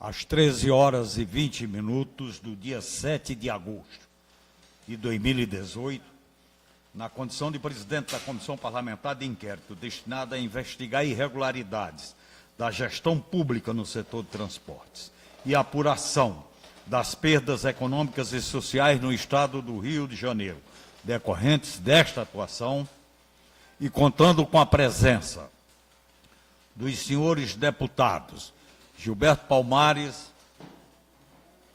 às 13h20 do dia 7 de agosto de 2018, na condição de presidente da Comissão Parlamentar de Inquérito destinada a investigar irregularidades da gestão pública no setor de transportes e apuração das perdas econômicas e sociais no estado do Rio de Janeiro, decorrentes desta atuação, e contando com a presença dos senhores deputados Gilberto Palmares,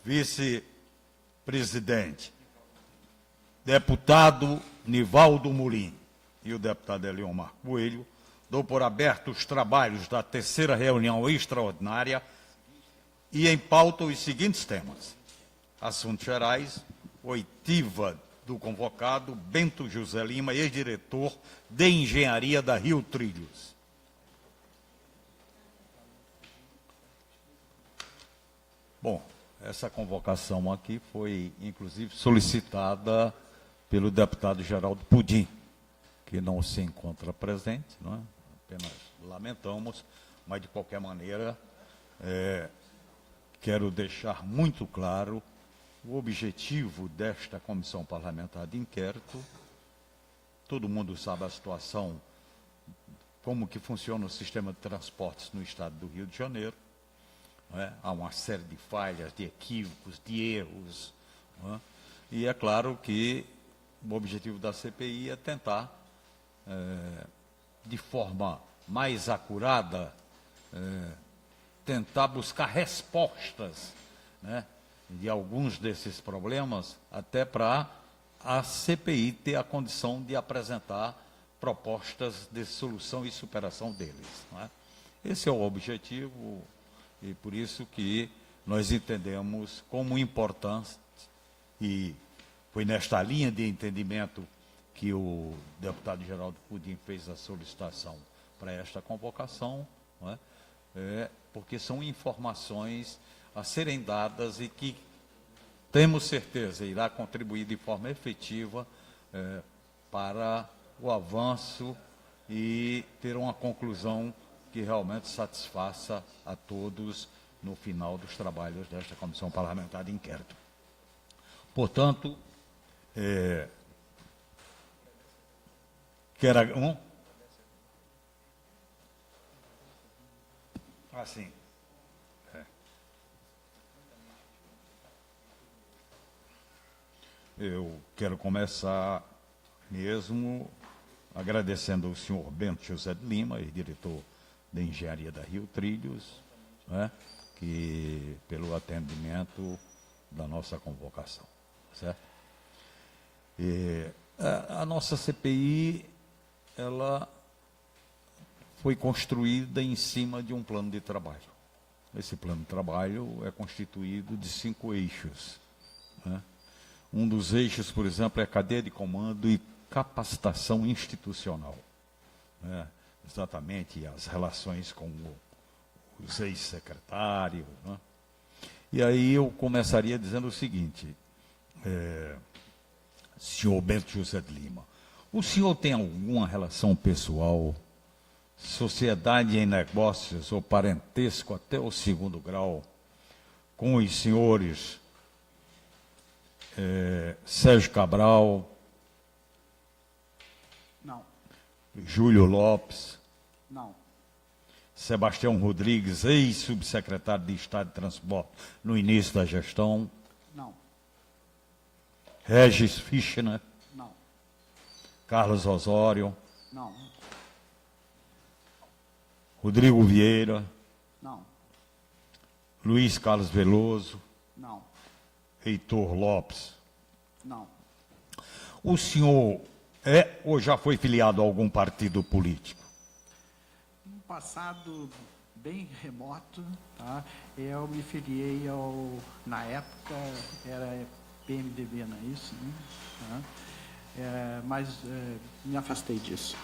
vice-presidente, deputado Nivaldo Murim e o deputado Eliomar Coelho, dou por aberto os trabalhos da terceira reunião extraordinária e em pauta os seguintes temas: assuntos gerais, oitiva do convocado Bento José Lima, ex-diretor de Engenharia da Rio Trilhos. Bom, essa convocação aqui foi, inclusive, solicitada pelo deputado Geraldo Pudim, que não se encontra presente, não é? Apenas lamentamos, mas, de qualquer maneira, quero deixar muito claro o objetivo desta Comissão Parlamentar de Inquérito. Todo mundo sabe a situação, como que funciona o sistema de transportes no estado do Rio de Janeiro. Não é? Há uma série de falhas, de equívocos, de erros. Não é? E é claro que o objetivo da CPI é tentar, de forma mais acurada, tentar buscar respostas, né, de alguns desses problemas, até para a CPI ter a condição de apresentar propostas de solução e superação deles. Não é? Esse é o objetivo, e por isso que nós entendemos como importante, e foi nesta linha de entendimento que o deputado Geraldo Pudim fez a solicitação para esta convocação, não é? Porque são informações a serem dadas e que temos certeza irá contribuir de forma efetiva para o avanço e ter uma conclusão que realmente satisfaça a todos no final dos trabalhos desta Comissão Parlamentar de Inquérito. Portanto, sim. Eu quero começar mesmo agradecendo ao senhor Bento José de Lima, diretor de Engenharia da Rio Trilhos, né, que pelo atendimento da nossa convocação, certo? A nossa CPI, ela foi construída em cima de um plano de trabalho. Esse plano de trabalho é constituído de 5 eixos, né? Um dos eixos, por exemplo, é a cadeia de comando e capacitação institucional, né? Exatamente as relações com os ex-secretários, né? E aí eu começaria dizendo o seguinte, senhor Bento José de Lima, o senhor tem alguma relação pessoal, sociedade em negócios ou parentesco até o 2º grau com os senhores Sérgio Cabral, não. Júlio Lopes, Não. Sebastião Rodrigues, ex-subsecretário de Estado de Transporte no início da gestão, Não. Regis Fischner, Não. Carlos Osório, Não. Rodrigo Vieira, Não. Luiz Carlos Veloso, Não. Heitor Lopes. Não. O senhor é ou já foi filiado a algum partido político? No passado bem remoto, tá? Eu me filiei ao, na época, era PMDB, não é isso? Né? Tá? Mas me afastei disso.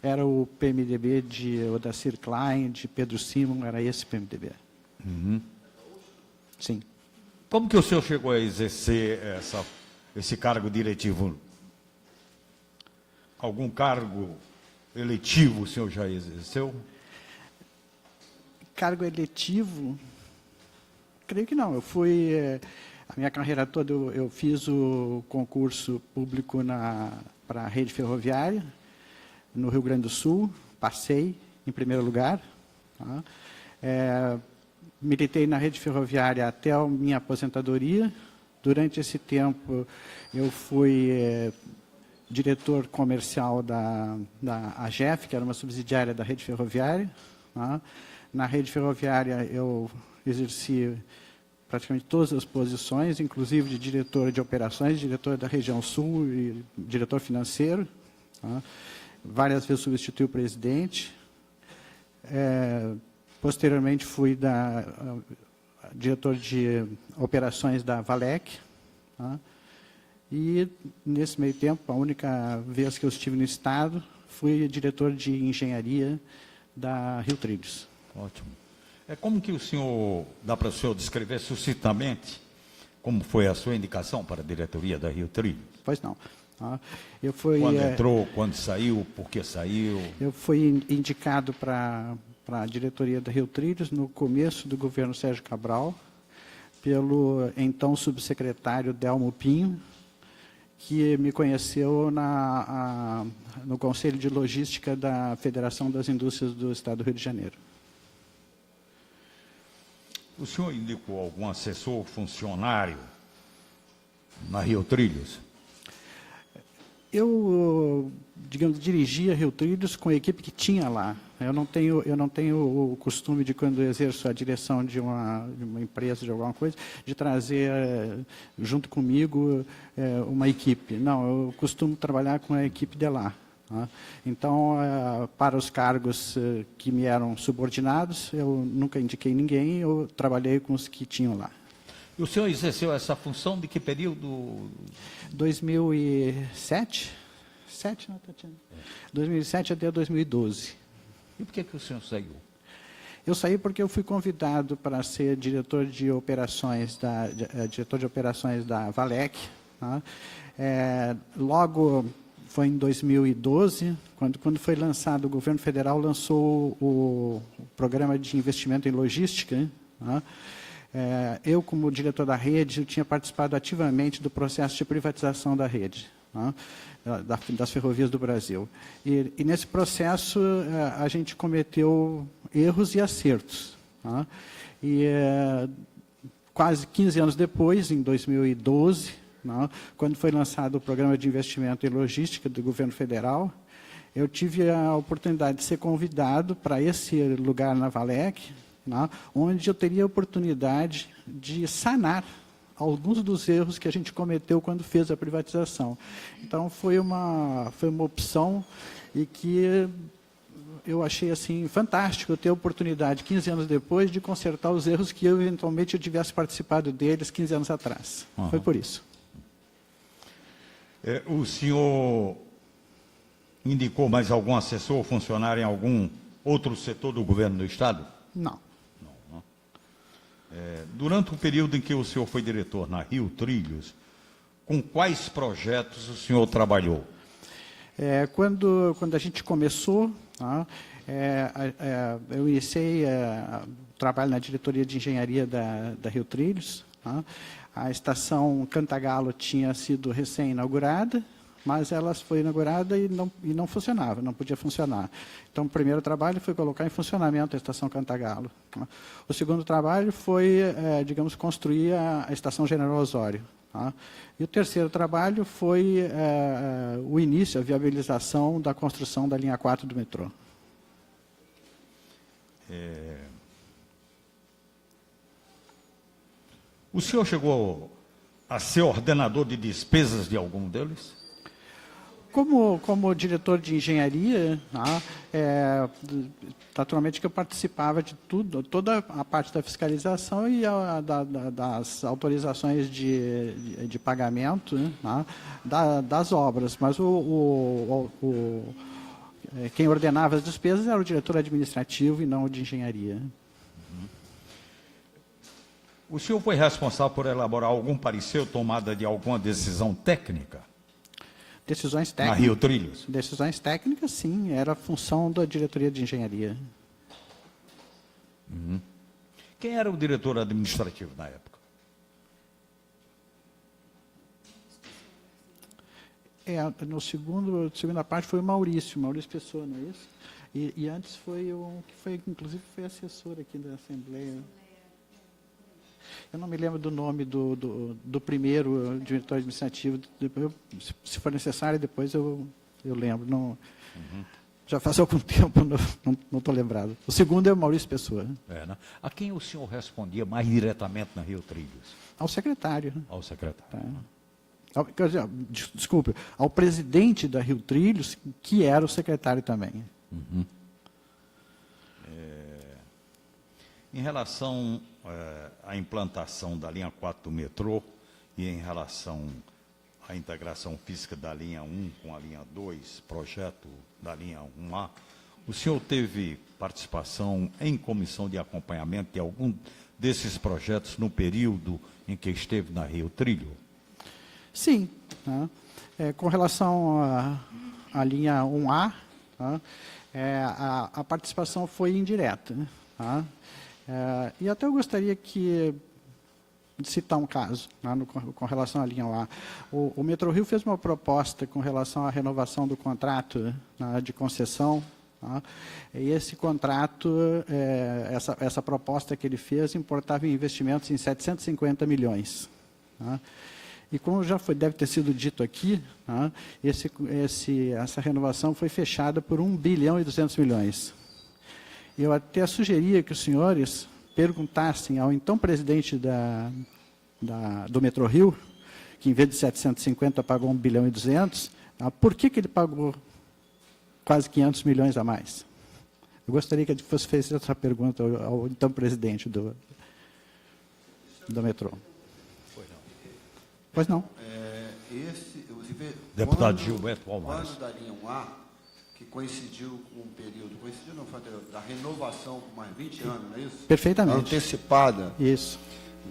Era o PMDB de Odacir Klein, de Pedro Simon, era esse PMDB. Uhum. Sim. Como que o senhor chegou a exercer esse cargo diretivo? Algum cargo eletivo o senhor já exerceu? Cargo eletivo? Creio que não. Eu fui... a minha carreira toda, eu fiz o concurso público para a rede ferroviária, no Rio Grande do Sul, passei em primeiro lugar. Tá? Militei na rede ferroviária até a minha aposentadoria. Durante esse tempo, eu fui diretor comercial da AGEF, que era uma subsidiária da rede ferroviária. Tá? Na rede ferroviária, eu exerci praticamente todas as posições, inclusive de diretor de operações, diretor da região sul e diretor financeiro. Tá? Várias vezes substituí o presidente. Posteriormente, fui diretor de operações da Valec. Tá? E, nesse meio tempo, a única vez que eu estive no Estado, fui diretor de engenharia da Rio Trilhos. Ótimo. Como que o senhor, dá para o senhor descrever sucintamente como foi a sua indicação para a diretoria da Rio Trilhos? Pois não. Eu fui, quando entrou, quando saiu, por que saiu? Eu fui indicado para a diretoria da Rio Trilhos no começo do governo Sérgio Cabral, pelo então subsecretário Delmo Pinho, que me conheceu no Conselho de Logística da Federação das Indústrias do Estado do Rio de Janeiro. O senhor indicou algum assessor, funcionário na Rio Trilhos? Eu, digamos, dirigia Rio Trilhos com a equipe que tinha lá. Eu não tenho o costume de, quando exerço a direção de uma empresa, de alguma coisa, de trazer junto comigo uma equipe. Não, eu costumo trabalhar com a equipe de lá. Tá? Então, para os cargos que me eram subordinados, eu nunca indiquei ninguém, eu trabalhei com os que tinham lá. E o senhor exerceu essa função de que período? 2007? 2007 até 2012. E por que o senhor saiu? Eu saí porque eu fui convidado para ser diretor de operações da Valec. Tá? Logo foi em 2012, quando foi lançado, o governo federal lançou o programa de investimento em logística. Tá? Eu, como diretor da rede, eu tinha participado ativamente do processo de privatização da rede, tá? Das ferrovias do Brasil. E nesse processo, a gente cometeu erros e acertos. Tá? E quase 15 anos depois, em 2012, tá? Quando foi lançado o Programa de Investimento em Logística do governo federal, eu tive a oportunidade de ser convidado para esse lugar na Valec, tá? Onde eu teria a oportunidade de sanar alguns dos erros que a gente cometeu quando fez a privatização. Então, foi uma opção e que eu achei assim, fantástico ter a oportunidade, 15 anos depois, de consertar os erros que eventualmente eu tivesse participado deles 15 anos atrás. Uhum. Foi por isso. O senhor indicou mais algum assessor ou funcionário em algum outro setor do governo do Estado? Não. Durante o período em que o senhor foi diretor na Rio Trilhos, com quais projetos o senhor trabalhou? Quando a gente começou, tá, eu iniciei o trabalho na diretoria de engenharia da Rio Trilhos. Tá? A estação Cantagalo tinha sido recém-inaugurada, mas ela foi inaugurada e não funcionava, não podia funcionar. Então, o primeiro trabalho foi colocar em funcionamento a estação Cantagalo. Tá? O segundo trabalho foi, digamos, construir a estação General Osório. Tá? E o terceiro trabalho foi o início, a viabilização da construção da linha 4 do metrô. O senhor chegou a ser ordenador de despesas de algum deles? Como diretor de engenharia, tá, naturalmente que eu participava de tudo, toda a parte da fiscalização e das autorizações de pagamento, né, tá, das obras, mas quem ordenava as despesas era o diretor administrativo e não o de engenharia. O senhor foi responsável por elaborar algum parecer ou tomada de alguma decisão técnica? Decisões na técnicas. Rio Trilhos? Decisões técnicas, sim, era a função da diretoria de engenharia. Quem era o diretor administrativo na época? No segunda parte foi o Maurício Pessoa, não é isso? E antes foi o que foi, inclusive, foi assessor aqui da Assembleia. Eu não me lembro do nome do primeiro diretor administrativo. Se for necessário, depois eu lembro. Não, já faz algum tempo, não estou lembrado. O segundo é o Maurício Pessoa. Né? A quem o senhor respondia mais diretamente na Rio Trilhos? Ao secretário. Ao secretário. Quer dizer, desculpe, ao presidente da Rio Trilhos, que era o secretário também. Em relação à implantação da linha 4 do metrô e em relação à integração física da linha 1 com a linha 2, projeto da linha 1A, o senhor teve participação em comissão de acompanhamento de algum desses projetos no período em que esteve na Rio Trilho? Sim. Com relação à linha 1A, a participação foi indireta. E até eu gostaria de citar um caso com relação à linha 1A. O Metrorio fez uma proposta com relação à renovação do contrato de concessão. E esse contrato, essa proposta que ele fez, importava investimentos em 750 milhões. E como já deve ter sido dito aqui, essa renovação foi fechada por 1 bilhão e 200 milhões. Eu até sugeria que os senhores perguntassem ao então presidente do Metrorio, que em vez de 750 pagou 1 bilhão e 200, por que ele pagou quase 500 milhões a mais? Eu gostaria que fosse feita essa pergunta ao então presidente do metrô. Pois não. Deputado Gilberto Palmares. Quando da linha 1A, que coincidiu com um período, coincidiu não foi anterior, da renovação por mais 20 anos, não é isso? Perfeitamente. Antecipada Isso.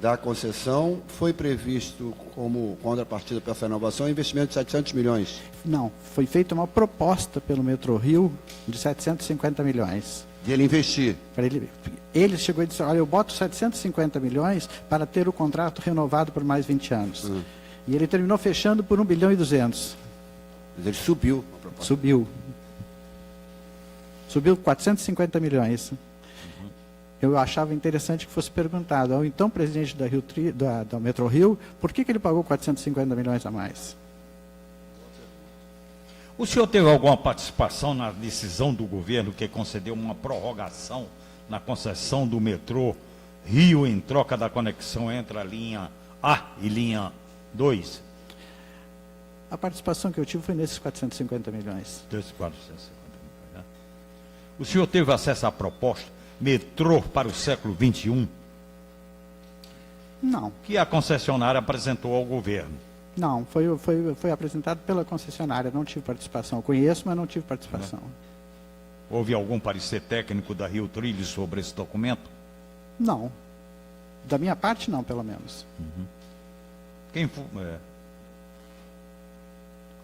da concessão, foi previsto como contrapartida para essa renovação um investimento de 700 milhões. Não, foi feita uma proposta pelo Metrorio de 750 milhões. De ele investir. Ele chegou e disse, olha, eu boto 750 milhões para ter o contrato renovado por mais 20 anos. E ele terminou fechando por 1 bilhão e 200. Mas ele subiu a proposta. Subiu 450 milhões. Eu achava interessante que fosse perguntado ao então presidente da Metrorio, por que ele pagou 450 milhões a mais? O senhor teve alguma participação na decisão do governo que concedeu uma prorrogação na concessão do metrô Rio em troca da conexão entre a linha A e linha 2? A participação que eu tive foi nesses 450 milhões. Desses 450 milhões, né? O senhor teve acesso à proposta Metrô para o século XXI? Não. Que a concessionária apresentou ao governo? Não, foi apresentado pela concessionária, não tive participação. Eu conheço, mas não tive participação. Houve algum parecer técnico da Rio Trilhos sobre esse documento? Não. Da minha parte, não, pelo menos. Quem foi?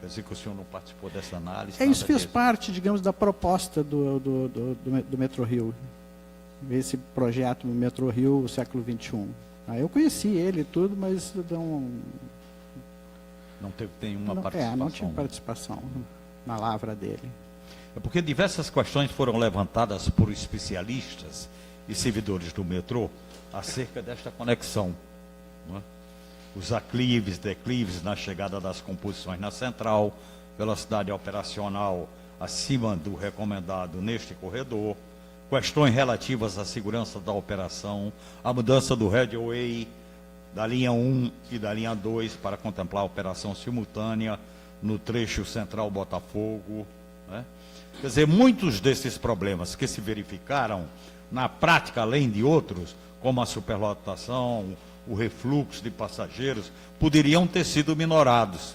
Quer dizer que o senhor não participou dessa análise? Isso fez parte, digamos, da proposta do Metrorio. Esse projeto do Metrorio século XXI. Eu conheci ele e tudo, mas não teve nenhuma participação. Não tive participação na lavra dele. É porque diversas questões foram levantadas por especialistas e servidores do metrô acerca desta conexão. Não é? Os aclives, declives na chegada das composições na central, velocidade operacional acima do recomendado neste corredor, questões relativas à segurança da operação, a mudança do headway da linha 1 e da linha 2 para contemplar a operação simultânea no trecho central Botafogo. Né? Quer dizer, muitos desses problemas que se verificaram na prática, além de outros, como a superlotação, o refluxo de passageiros, poderiam ter sido minorados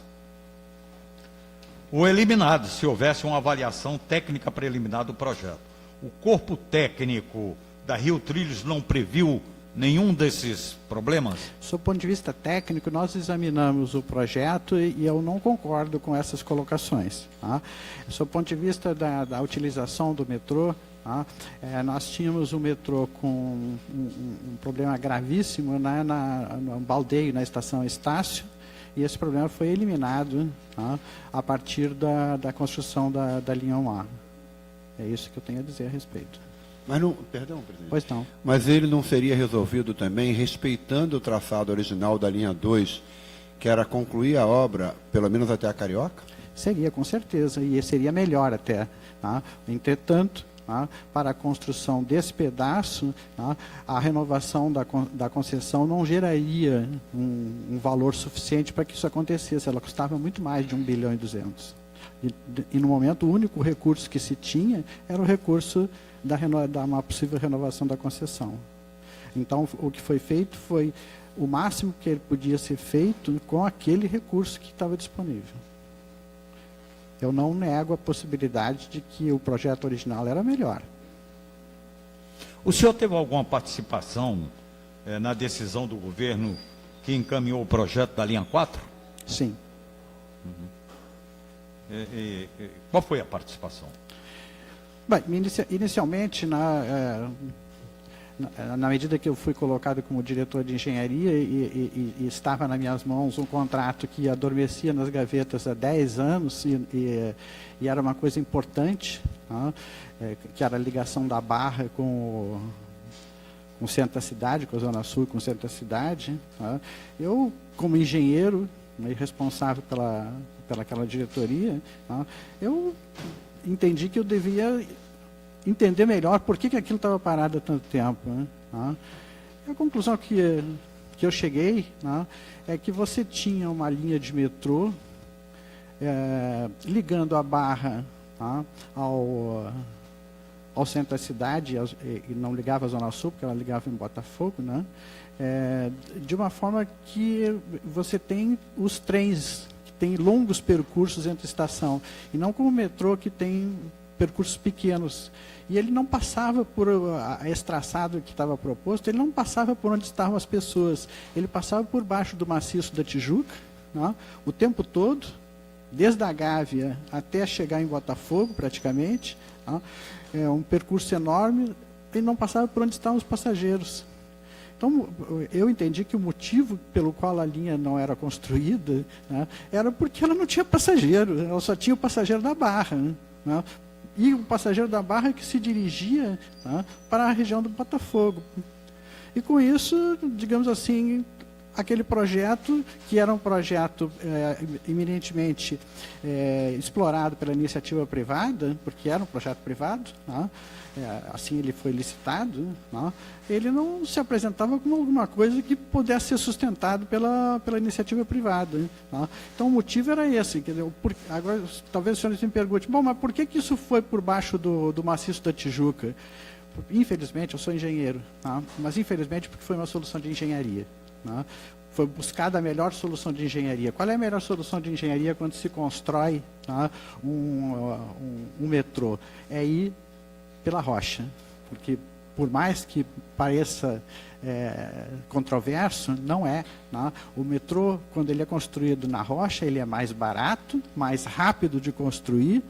ou eliminados se houvesse uma avaliação técnica preliminar do projeto. O corpo técnico da Rio Trilhos não previu nenhum desses problemas? Do ponto de vista técnico, nós examinamos o projeto e eu não concordo com essas colocações. Tá? Do ponto de vista da utilização do metrô, tá? Nós tínhamos o metrô com um problema gravíssimo, né, no baldeio na estação Estácio, e esse problema foi eliminado, tá, a partir da construção da linha 1A. É isso que eu tenho a dizer a respeito. Mas não, perdão, presidente. Pois não. Mas ele não seria resolvido também respeitando o traçado original da linha 2, que era concluir a obra, pelo menos até a Carioca? Seria, com certeza, e seria melhor até. Tá? Entretanto, tá, para a construção desse pedaço, tá, a renovação da concessão não geraria um valor suficiente para que isso acontecesse. Ela custava muito mais de 1,2 bilhão. E no momento, o único recurso que se tinha era o recurso da uma possível renovação da concessão. Então, o que foi feito foi o máximo que ele podia ser feito com aquele recurso que estava disponível. Eu não nego a possibilidade de que o projeto original era melhor. O senhor teve alguma participação na decisão do governo que encaminhou o projeto da linha 4? Sim. Qual foi a participação? Bem, inicialmente, na medida que eu fui colocado como diretor de engenharia e estava nas minhas mãos um contrato que adormecia nas gavetas há 10 anos e era uma coisa importante, tá? Que era a ligação da Barra com o centro da cidade, com a Zona Sul, com o centro da cidade. Tá? Eu, como engenheiro, né, responsável pelaquela diretoria, tá? Eu entendi que eu devia entender melhor por que aquilo estava parado há tanto tempo. Né? Tá? A conclusão que eu cheguei, né, é que você tinha uma linha de metrô ligando a Barra, tá, ao centro da cidade, e não ligava a Zona Sul, porque ela ligava em Botafogo, né? De uma forma que você tem os trens, que tem longos percursos entre estação, e não como o metrô, que tem percursos pequenos. E ele não passava por esse traçado que estava proposto, ele não passava por onde estavam as pessoas, ele passava por baixo do maciço da Tijuca, né, o tempo todo, desde a Gávea até chegar em Botafogo, praticamente, né, um percurso enorme, ele não passava por onde estavam os passageiros. Então, eu entendi que o motivo pelo qual a linha não era construída, né, era porque ela não tinha passageiro, ela só tinha o passageiro da Barra, né, e o passageiro da Barra que se dirigia, né, para a região do Botafogo. E com isso, digamos assim, aquele projeto, que era um projeto eminentemente explorado pela iniciativa privada, porque era um projeto privado, né, assim ele foi licitado, né, ele não se apresentava como alguma coisa que pudesse ser sustentado pela iniciativa privada. Né. Então o motivo era esse. Quer dizer, agora, talvez os senhores me perguntem, bom, mas por que isso foi por baixo do maciço da Tijuca? Infelizmente, eu sou engenheiro, tá, mas infelizmente porque foi uma solução de engenharia. Né? Foi buscada a melhor solução de engenharia. Qual é a melhor solução de engenharia quando se constrói, tá, um metrô? É ir pela rocha. Porque, por mais que pareça controverso, não é. Né? O metrô, quando ele é construído na rocha, ele é mais barato, mais rápido de construir,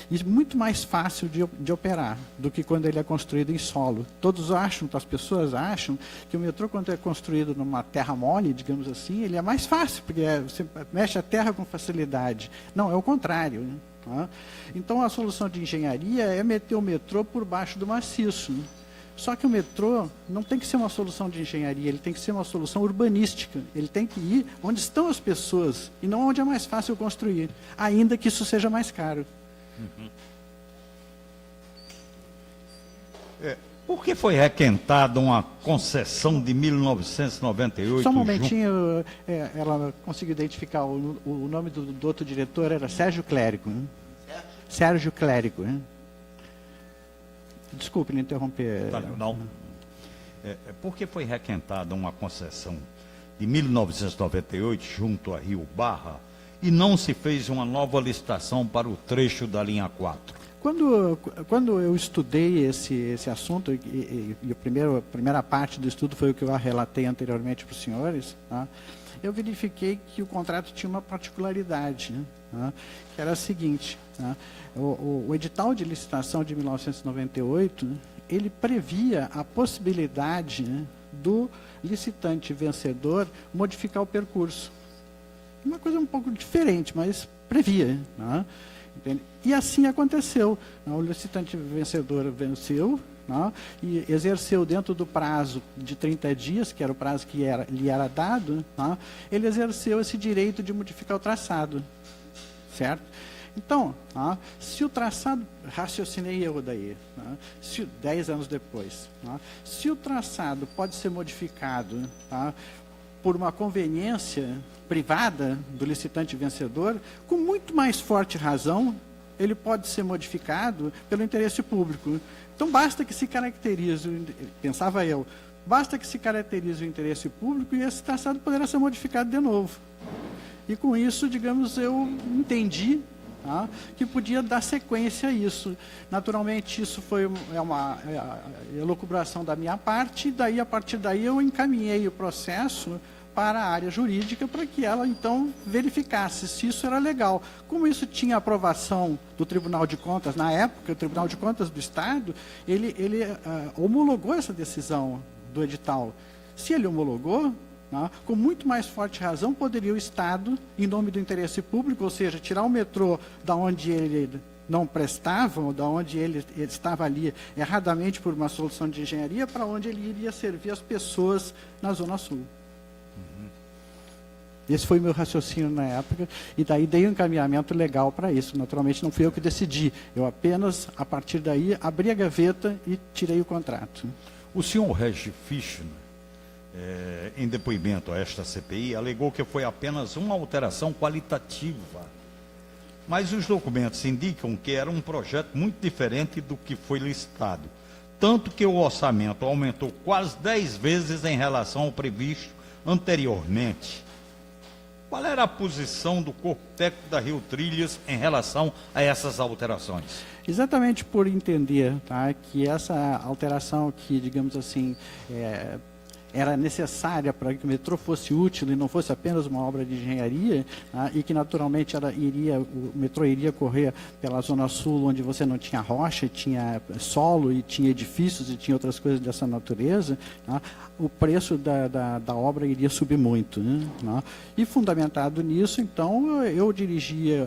e muito mais fácil de operar do que quando ele é construído em solo. Todos acham, as pessoas acham, que o metrô, quando é construído numa terra mole, digamos assim, ele é mais fácil, porque você mexe a terra com facilidade. Não, é o contrário. Né? Então, a solução de engenharia é meter o metrô por baixo do maciço. Só que o metrô não tem que ser uma solução de engenharia, ele tem que ser uma solução urbanística. Ele tem que ir onde estão as pessoas e não onde é mais fácil construir, ainda que isso seja mais caro. Por que foi requentada uma concessão de 1998? Só um momentinho, ela conseguiu identificar o nome do outro diretor, era Sérgio Clérigo. Hein? Sérgio Clérigo. Hein? Desculpe me interromper. Não. Por que foi requentada uma concessão de 1998 junto a Rio Barra e não se fez uma nova licitação para o trecho da linha 4? Quando eu estudei esse assunto, e a primeira parte do estudo foi o que eu relatei anteriormente para os senhores, tá? Eu verifiquei que o contrato tinha uma particularidade, né, tá? Que era a seguinte, tá? O edital de licitação de 1998, ele previa a possibilidade, né, do licitante vencedor modificar o percurso. Uma coisa um pouco diferente, mas previa, né? Entende? E assim aconteceu. O licitante vencedor venceu, né, e exerceu dentro do prazo de 30 dias, que era o prazo que lhe era dado, né, ele exerceu esse direito de modificar o traçado. Certo? Então, se o traçado, raciocinei eu daí, 10 anos depois, se o traçado pode ser modificado, por uma conveniência privada do licitante vencedor, com muito mais forte razão, ele pode ser modificado pelo interesse público. Então, basta que se caracterize, pensava eu, basta que se caracterize o interesse público e esse traçado poderá ser modificado de novo. E com isso, digamos, eu entendi, que podia dar sequência a isso. Naturalmente, isso foi uma elucubração da minha parte, e daí, a partir daí eu encaminhei o processo para a área jurídica, para que ela, então, verificasse se isso era legal. Como isso tinha aprovação do Tribunal de Contas, na época, o Tribunal de Contas do Estado, ele homologou essa decisão do edital. Se ele homologou, com muito mais forte razão, poderia o Estado, em nome do interesse público, ou seja, tirar o metrô da onde ele não prestava, ou da onde ele estava ali erradamente por uma solução de engenharia, para onde ele iria servir as pessoas na Zona Sul. Esse foi o meu raciocínio na época, e daí dei um encaminhamento legal para isso. Naturalmente, não fui eu que decidi. Eu apenas, a partir daí, abri a gaveta e tirei o contrato. O senhor Regis Fischner, em depoimento a esta CPI, alegou que foi apenas uma alteração qualitativa. Mas os documentos indicam que era um projeto muito diferente do que foi licitado. Tanto que o orçamento aumentou quase 10 vezes em relação ao previsto anteriormente. Qual era a posição do corpo técnico da Rio Trilhas em relação a essas alterações? Exatamente por entender, que essa alteração que, digamos assim, era necessária para que o metrô fosse útil e não fosse apenas uma obra de engenharia, e que naturalmente o metrô iria correr pela Zona Sul, onde você não tinha rocha, tinha solo e tinha edifícios e tinha outras coisas dessa natureza, o preço da obra iria subir muito, né? E fundamentado nisso, então, eu dirigia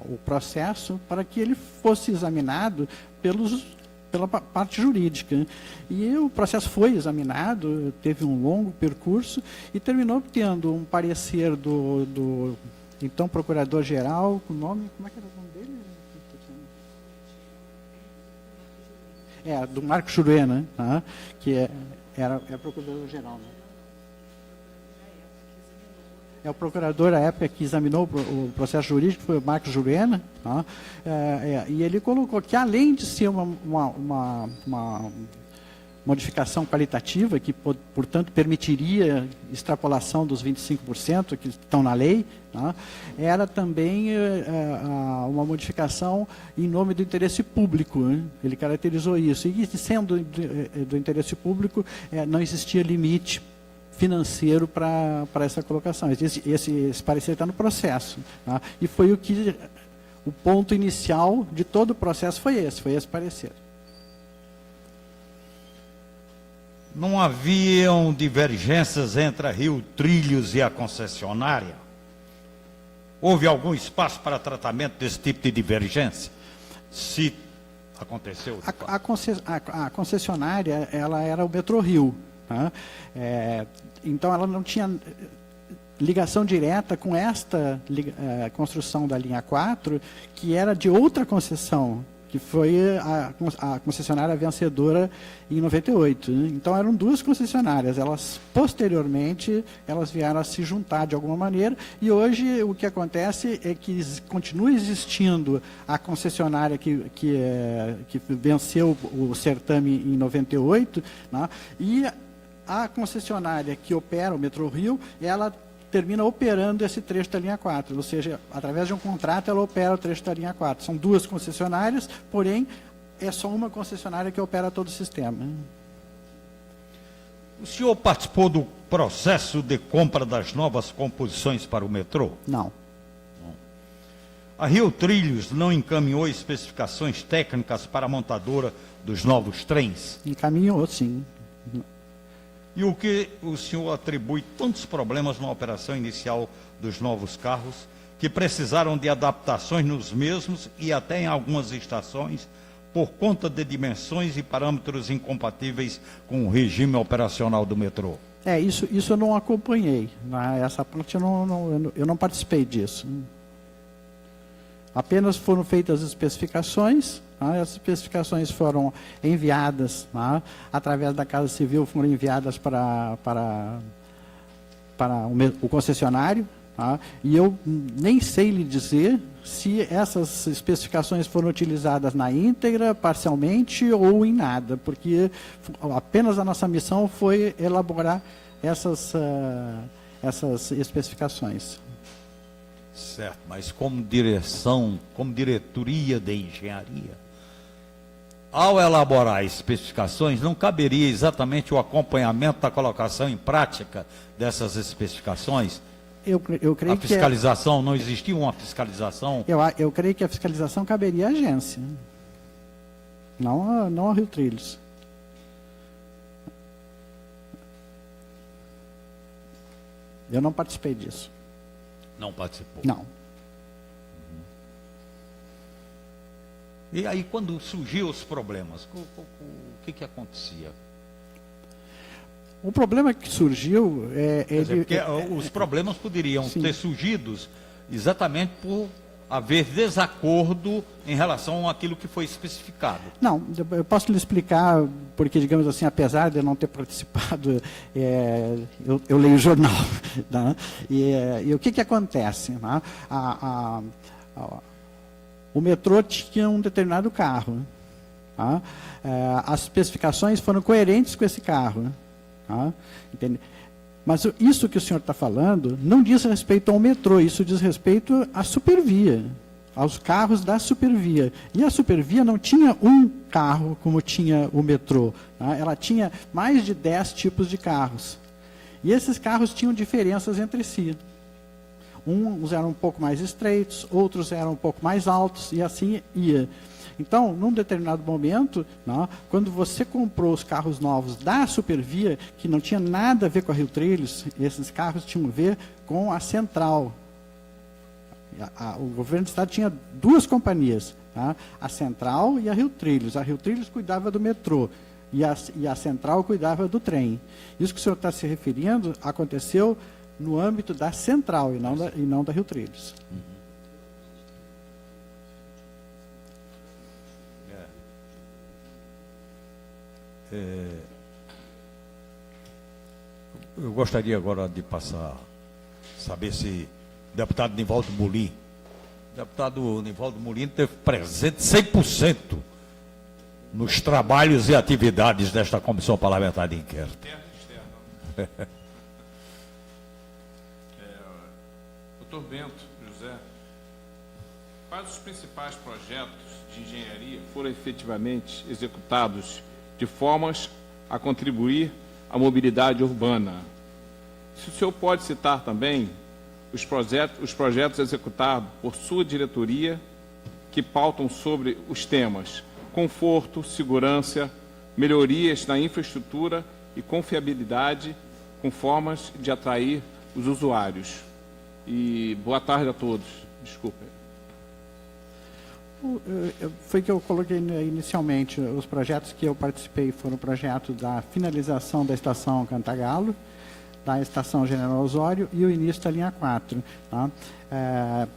o processo para que ele fosse examinado pela parte jurídica. E o processo foi examinado, teve um longo percurso e terminou obtendo um parecer do então Procurador-Geral, com o nome, como é que era o nome dele? Do Marco Juruena, né? Que é Procurador-Geral, né? O procurador, à época, que examinou o processo jurídico foi o Marcos Juruena, e ele colocou que, além de ser uma modificação qualitativa, que, portanto, permitiria extrapolação dos 25% que estão na lei, era também uma modificação em nome do interesse público, né? Ele caracterizou isso. E, sendo do interesse público, não existia limite financeiro para essa colocação. Esse parecer está no processo. E foi o ponto inicial de todo o processo foi esse parecer. Não haviam divergências entre a Rio Trilhos e a concessionária? Houve algum espaço para tratamento desse tipo de divergência? Se aconteceu. A concessionária, ela era o Metrô Rio. Então, ela não tinha ligação direta com esta construção da linha 4, que era de outra concessão, que foi a concessionária vencedora em 98. Então, eram duas concessionárias. Posteriormente, elas vieram a se juntar de alguma maneira, e hoje o que acontece é que continua existindo a concessionária que venceu o certame em 98, e a concessionária que opera o Metrô Rio, ela termina operando esse trecho da linha 4, ou seja, através de um contrato ela opera o trecho da linha 4. São 2 concessionárias, porém é só uma concessionária que opera todo o sistema. O senhor participou do processo de compra das novas composições para o metrô? Não. A Rio Trilhos não encaminhou especificações técnicas para a montadora dos novos trens? Encaminhou, sim. E o que o senhor atribui tantos problemas na operação inicial dos novos carros, que precisaram de adaptações nos mesmos e até em algumas estações, por conta de dimensões e parâmetros incompatíveis com o regime operacional do metrô? Isso eu não acompanhei. Essa parte eu não participei disso. Apenas foram feitas as especificações. As especificações foram enviadas, através da Casa Civil, foram enviadas para o concessionário. E eu nem sei lhe dizer se essas especificações foram utilizadas na íntegra, parcialmente ou em nada, porque apenas a nossa missão foi elaborar essas especificações. Certo, mas como direção, como diretoria de engenharia, ao elaborar especificações, não caberia exatamente o acompanhamento da colocação em prática dessas especificações? Eu creio a fiscalização, não existia uma fiscalização? Eu creio que a fiscalização caberia à agência, não a Rio Trilhos. Eu não participei disso. Não participou? Não. E aí, quando surgiam os problemas, o que acontecia? O problema que surgiu os problemas poderiam ter surgido exatamente por haver desacordo em relação àquilo que foi especificado. Não, eu posso lhe explicar, porque, digamos assim, apesar de eu não ter participado, eu leio o jornal. Tá? E o que acontece? Né? O metrô tinha um determinado carro. Tá? As especificações foram coerentes com esse carro. Tá? Entende? Mas isso que o senhor está falando não diz respeito ao metrô, isso diz respeito à supervia, aos carros da supervia. E a supervia não tinha um carro como tinha o metrô. Tá? Ela tinha mais de 10 tipos de carros. E esses carros tinham diferenças entre si. Uns eram um pouco mais estreitos, outros eram um pouco mais altos, e assim ia. Então, num determinado momento, quando você comprou os carros novos da Supervia, que não tinha nada a ver com a Rio Trilhos, esses carros tinham a ver com a Central. O governo do estado tinha 2 companhias, a Central e a Rio Trilhos. A Rio Trilhos cuidava do metrô e a Central cuidava do trem. Isso que o senhor está se referindo aconteceu no âmbito da Central e não da Rio Trilhos. Eu gostaria agora de saber se o deputado Nivaldo Molim, teve presente 100% nos trabalhos e atividades desta comissão parlamentar de inquérito. Doutor Bento José, quais os principais projetos de engenharia foram efetivamente executados de formas a contribuir à mobilidade urbana? Se o senhor pode citar também os projetos executados por sua diretoria que pautam sobre os temas conforto, segurança, melhorias na infraestrutura e confiabilidade com formas de atrair os usuários. E boa tarde a todos. Desculpe. Foi que eu coloquei inicialmente. Os projetos que eu participei foram o projeto da finalização da estação Cantagalo, da estação General Osório e o início da linha 4. Tá?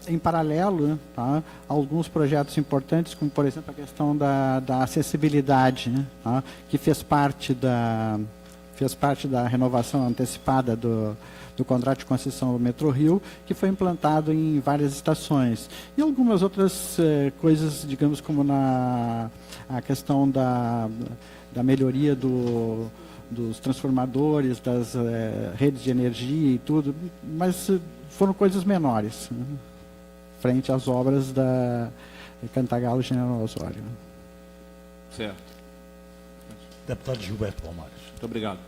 Em paralelo, tá? Alguns projetos importantes, como por exemplo a questão da acessibilidade, né? Tá? Que fez parte da renovação antecipada do contrato de concessão do Metrô Rio, que foi implantado em várias estações. E algumas outras coisas, digamos, como a questão da melhoria do dos transformadores, das redes de energia e tudo, mas foram coisas menores, né, frente às obras da Cantagalo e General Osório. Certo. Deputado Gilberto Palmares. Muito obrigado.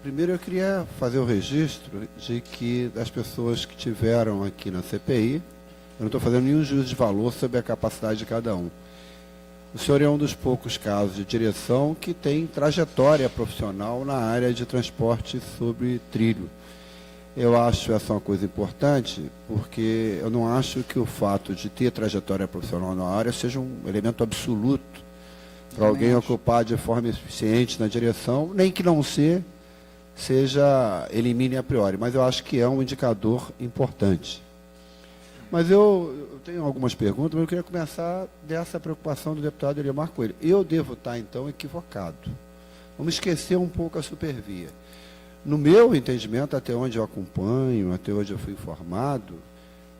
Primeiro eu queria fazer o registro de que das pessoas que tiveram aqui na CPI, eu não estou fazendo nenhum juízo de valor sobre a capacidade de cada um. O senhor é um dos poucos casos de direção que tem trajetória profissional na área de transporte sobre trilho. Eu acho essa uma coisa importante, porque eu não acho que o fato de ter trajetória profissional na área seja um elemento absoluto para alguém ocupar de forma eficiente na direção, nem que não seja elimine a priori, mas eu acho que é um indicador importante. Mas eu tenho algumas perguntas, mas eu queria começar dessa preocupação do deputado Eliomar Coelho. Eu devo estar, então, equivocado. Vamos esquecer um pouco a Supervia. No meu entendimento, até onde eu acompanho, até onde eu fui informado,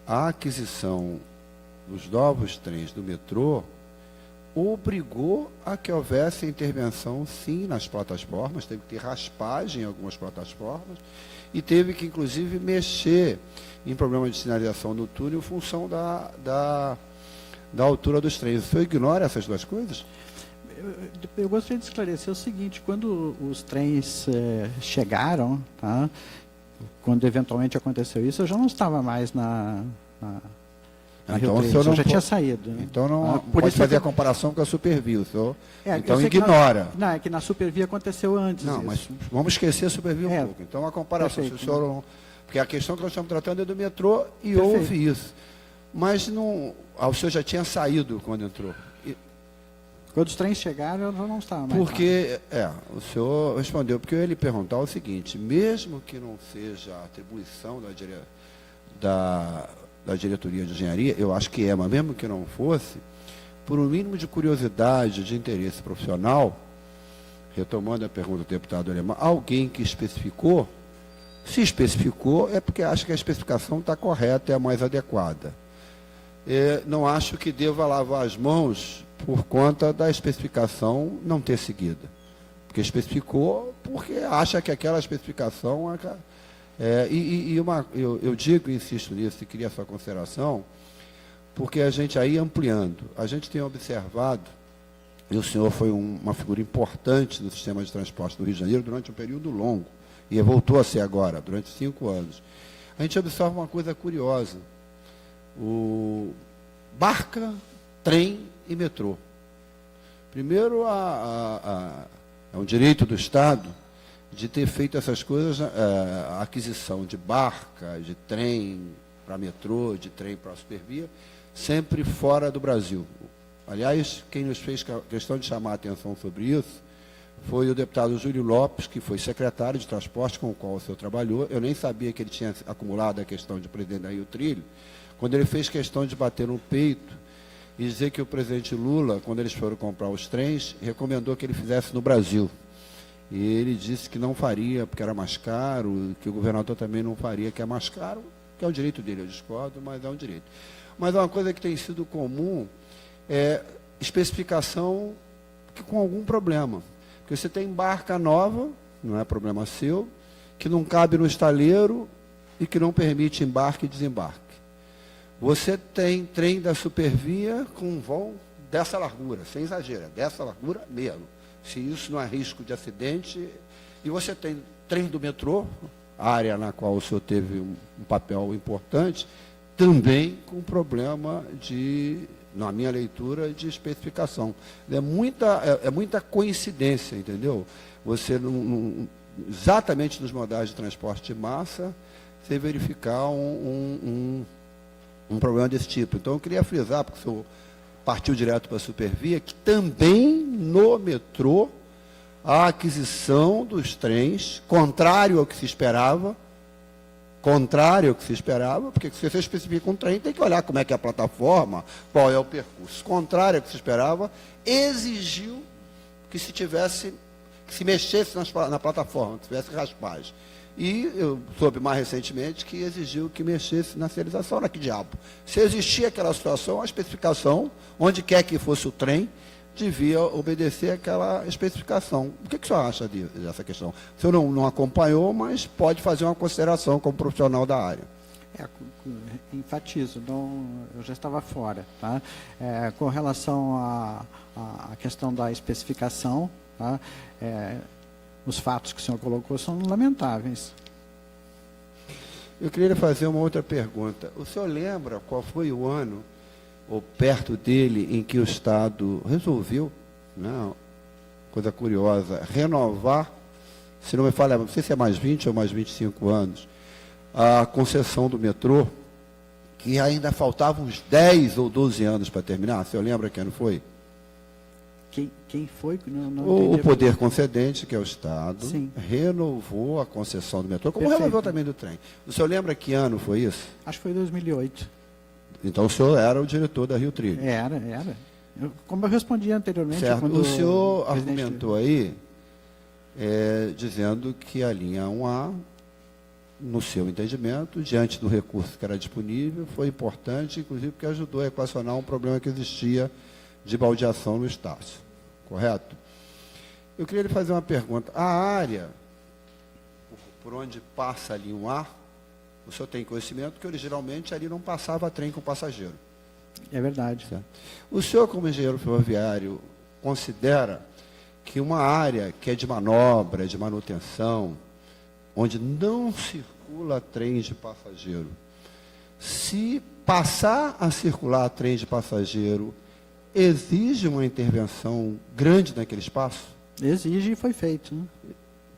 a aquisição dos novos trens do metrô obrigou a que houvesse intervenção, sim, nas plataformas, teve que ter raspagem em algumas plataformas e teve que, inclusive, mexer em problema de sinalização no túnel em função da altura dos trens. O senhor ignora essas duas coisas? Eu gostaria de esclarecer o seguinte: quando os trens chegaram, tá, quando eventualmente aconteceu isso, eu já não estava mais na então, Rio 3, eu já tinha saído. Né? Então não por pode isso fazer a comparação com a Supervia, o senhor então eu sei ignora. Não, é que na Supervia aconteceu antes. Não, isso. Mas vamos esquecer a Supervia um pouco. Então a comparação, Perfeito, se o senhor não, porque a questão que nós estamos tratando é do metrô e Perfeito. houve isso. Mas não, o senhor já tinha saído quando entrou. Quando os trens chegaram, eu já não estava mais. Porque, o senhor respondeu, porque eu ia lhe perguntar o seguinte: mesmo que não seja a atribuição da diretoria de engenharia, eu acho que é, mas mesmo que não fosse, por um mínimo de curiosidade, de interesse profissional, retomando a pergunta do deputado Alemão, alguém que especificou, se especificou, é porque acha que a especificação está correta, é a mais adequada. Não acho que deva lavar as mãos por conta da especificação não ter seguida. Porque especificou porque acha que aquela especificação... eu digo e insisto nisso, e queria a sua consideração, porque a gente aí ampliando, a gente tem observado, e o senhor foi uma figura importante no sistema de transporte do Rio de Janeiro durante um período longo, e voltou a ser agora, durante 5 anos. A gente observa uma coisa curiosa: barca, trem e metrô. Primeiro, é um direito do Estado de ter feito essas coisas, a aquisição de barca, de trem para metrô, de trem para Supervia, sempre fora do Brasil. Aliás, quem nos fez questão de chamar a atenção sobre isso foi o deputado Júlio Lopes, que foi secretário de transporte com o qual o senhor trabalhou. Eu nem sabia que ele tinha acumulado a questão de presidente da Rio Trilho, quando ele fez questão de bater no peito e dizer que o presidente Lula, quando eles foram comprar os trens, recomendou que ele fizesse no Brasil. E ele disse que não faria, porque era mais caro, que o governador também não faria, que é mais caro, que é o direito dele, eu discordo, mas é um direito. Mas uma coisa que tem sido comum é especificação com algum problema. Porque você tem barca nova, não é problema seu, que não cabe no estaleiro e que não permite embarque e desembarque. Você tem trem da Supervia com um vão dessa largura, sem exagero, dessa largura mesmo. Se isso não é risco de acidente. E você tem trem do metrô, área na qual o senhor teve um papel importante, também com problema na minha leitura, de especificação. É muita coincidência, entendeu? Você, exatamente nos modais de transporte de massa, você verificar um problema desse tipo. Então, eu queria frisar, porque o senhor partiu direto para a Supervia, que também no metrô, a aquisição dos trens, contrário ao que se esperava, porque se você especifica um trem, tem que olhar como é que é a plataforma, qual é o percurso. Contrário ao que se esperava, exigiu que se mexesse na plataforma, que tivesse raspagem. E eu soube mais recentemente que exigiu que mexesse na sinalização. Olha que diabo. Se existia aquela situação, a especificação, onde quer que fosse o trem, devia obedecer àquela especificação. O que o senhor acha dessa questão? O senhor não acompanhou, mas pode fazer uma consideração como profissional da área. Enfatizo, eu já estava fora. Tá? Com relação à questão da especificação, tá? Os fatos que o senhor colocou são lamentáveis. Eu queria lhe fazer uma outra pergunta. O senhor lembra qual foi o ano, ou perto dele, em que o Estado resolveu, né, coisa curiosa, renovar, se não me falha, não sei se é mais 20 ou mais 25 anos, a concessão do metrô, que ainda faltavam uns 10 ou 12 anos para terminar? O senhor lembra que ano foi? Quem foi? O poder concedente, que é o Estado, sim, renovou a concessão do metrô, como perfeito, renovou também do trem. O senhor lembra que ano foi isso? Acho que foi 2008. Então o senhor era o diretor da Rio Trilho. Era. Como eu respondi anteriormente. Certo. Quando O senhor presidente... argumentou aí, dizendo que a linha 1A, no seu entendimento, diante do recurso que era disponível, foi importante, inclusive porque ajudou a equacionar um problema que existia de baldeação no Estácio. Correto? Eu queria lhe fazer uma pergunta. A área por onde passa a linha 1A, o senhor tem conhecimento que originalmente ali não passava trem com passageiro. É verdade. Certo? O senhor, como engenheiro ferroviário, considera que uma área que é de manobra, de manutenção, onde não circula trem de passageiro, se passar a circular trem de passageiro, exige uma intervenção grande naquele espaço? Exige e foi feito. Né?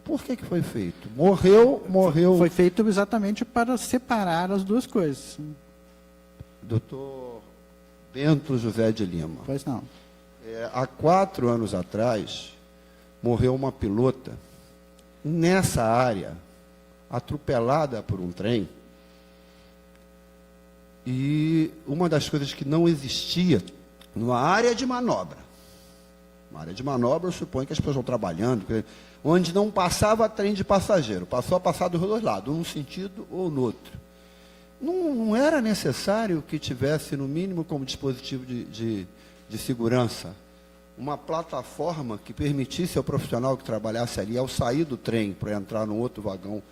Por que foi feito? Morreu... Foi feito exatamente para separar as duas coisas. Doutor Bento José de Lima. Pois não. Há 4 anos atrás, morreu uma pilota nessa área, atropelada por um trem. E uma das coisas que não existia numa área de manobra, uma área de manobra, eu suponho que as pessoas estão trabalhando, onde não passava trem de passageiro, passou a passar dos dois lados, num sentido ou no outro. Não era necessário que tivesse, no mínimo, como dispositivo de segurança, uma plataforma que permitisse ao profissional que trabalhasse ali, ao sair do trem para entrar no outro vagão,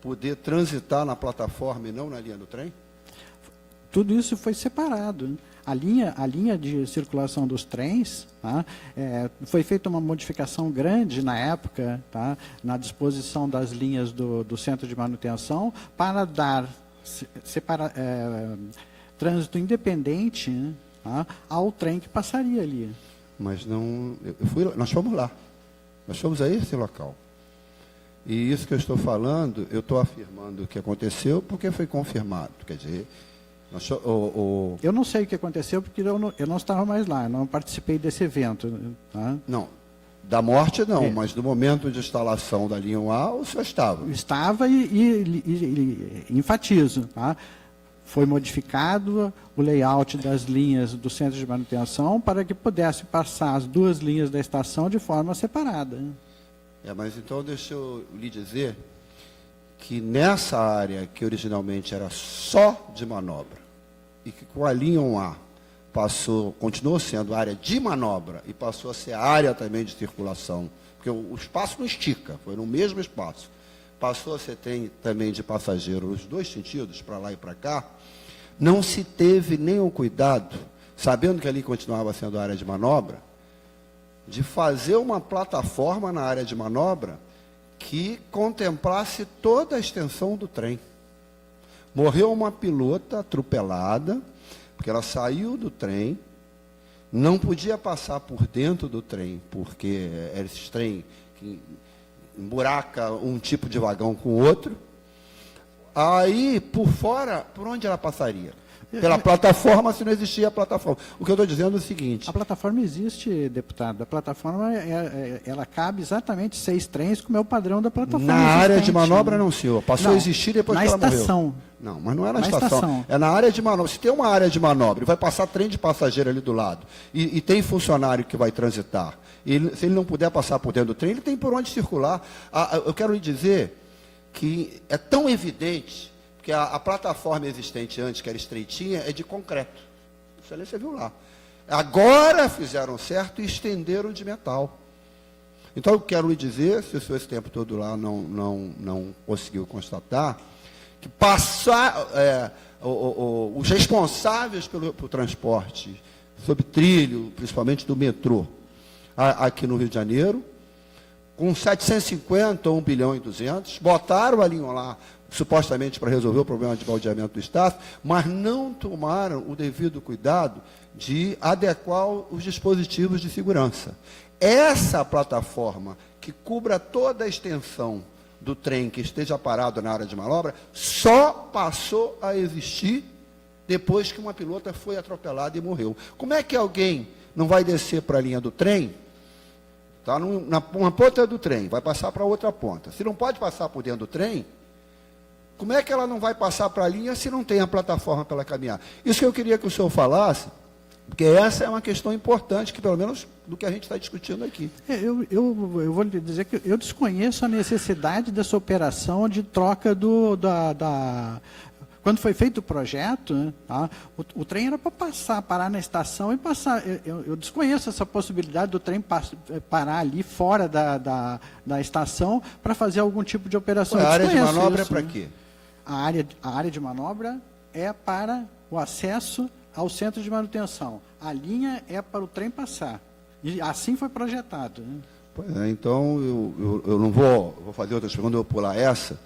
poder transitar na plataforma e não na linha do trem? Tudo isso foi separado. Né? A linha de circulação dos trens, tá? Foi feita uma modificação grande na época, tá? Na disposição das linhas do centro de manutenção, para dar trânsito independente, né? Tá? Ao trem que passaria ali. Mas não... nós fomos lá. Nós fomos a esse local. E isso que eu estou falando, eu estou afirmando que aconteceu porque foi confirmado. Quer dizer... Eu não sei o que aconteceu, porque eu não estava mais lá, eu não participei desse evento. Tá? Não, da morte não, mas no momento de instalação da linha 1A, o senhor estava? Estava e enfatizo. Tá? Foi modificado o layout das linhas do centro de manutenção para que pudesse passar as duas linhas da estação de forma separada. Mas então deixa eu lhe dizer que nessa área que originalmente era só de manobra, e que com a linha 1A continuou sendo área de manobra e passou a ser área também de circulação, porque o espaço não estica, foi no mesmo espaço, passou a ser também de passageiro nos dois sentidos, para lá e para cá, não se teve nenhum cuidado, sabendo que ali continuava sendo área de manobra, de fazer uma plataforma na área de manobra que contemplasse toda a extensão do trem. Morreu uma pilota atropelada, porque ela saiu do trem, não podia passar por dentro do trem, porque era esse trem que emburaca um tipo de vagão com o outro. Aí, por fora, por onde ela passaria? Pela plataforma, se não existia a plataforma. O que eu estou dizendo é o seguinte... A plataforma existe, deputado. A plataforma, ela cabe exatamente 6 trens, como é o padrão da plataforma. Na área de manobra, não, senhor. Passou a existir depois que ela morreu. Na estação. Não, mas não é na estação. É na área de manobra. Se tem uma área de manobra e vai passar trem de passageiro ali do lado, e tem funcionário que vai transitar, e se ele não puder passar por dentro do trem, ele tem por onde circular. Eu quero lhe dizer que é tão evidente... Porque a plataforma existente antes, que era estreitinha, é de concreto. Isso ali você viu lá. Agora fizeram certo e estenderam de metal. Então, eu quero lhe dizer, se o senhor esse tempo todo lá não conseguiu constatar, que os responsáveis pelo transporte sob trilho, principalmente do metrô, aqui no Rio de Janeiro, com 750 ou 1 bilhão e 200, botaram a linha lá, supostamente para resolver o problema de baldeamento do Estado, mas não tomaram o devido cuidado de adequar os dispositivos de segurança. Essa plataforma que cubra toda a extensão do trem que esteja parado na área de manobra, só passou a existir depois que uma pilota foi atropelada e morreu. Como é que alguém não vai descer para a linha do trem, está uma ponta do trem, vai passar para outra ponta? Se não pode passar por dentro do trem, como é que ela não vai passar para a linha se não tem a plataforma para ela caminhar? Isso que eu queria que o senhor falasse, porque essa é uma questão importante, que pelo menos do que a gente está discutindo aqui. Eu vou lhe dizer que eu desconheço a necessidade dessa operação de troca Quando foi feito o projeto, né, tá, o trem era para parar na estação e passar. Eu desconheço essa possibilidade do trem parar ali fora da estação para fazer algum tipo de operação. A área de manobra isso, é para né? quê? A área de manobra é para o acesso ao centro de manutenção. A linha é para o trem passar. E assim foi projetado. Né? Pois é, então eu não vou fazer outras perguntas, eu vou pular essa,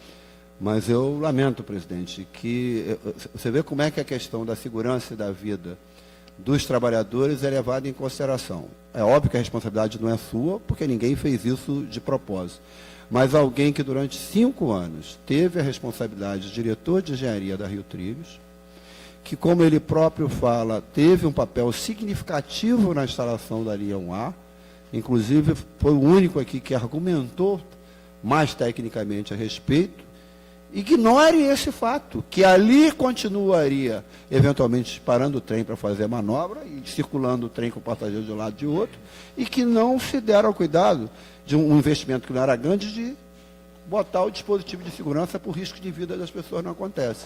mas eu lamento, presidente, que você vê como é que a questão da segurança e da vida dos trabalhadores é levada em consideração. É óbvio que a responsabilidade não é sua, porque ninguém fez isso de propósito. Mas alguém que durante 5 anos teve a responsabilidade de diretor de engenharia da Rio Trilhos, que, como ele próprio fala, teve um papel significativo na instalação da linha 1A, inclusive foi o único aqui que argumentou mais tecnicamente a respeito, ignore esse fato, que ali continuaria, eventualmente, parando o trem para fazer a manobra e circulando o trem com o passageiro de um lado e de outro, e que não se deram ao cuidado de um investimento que não era grande de botar o dispositivo de segurança para o risco de vida das pessoas não acontece.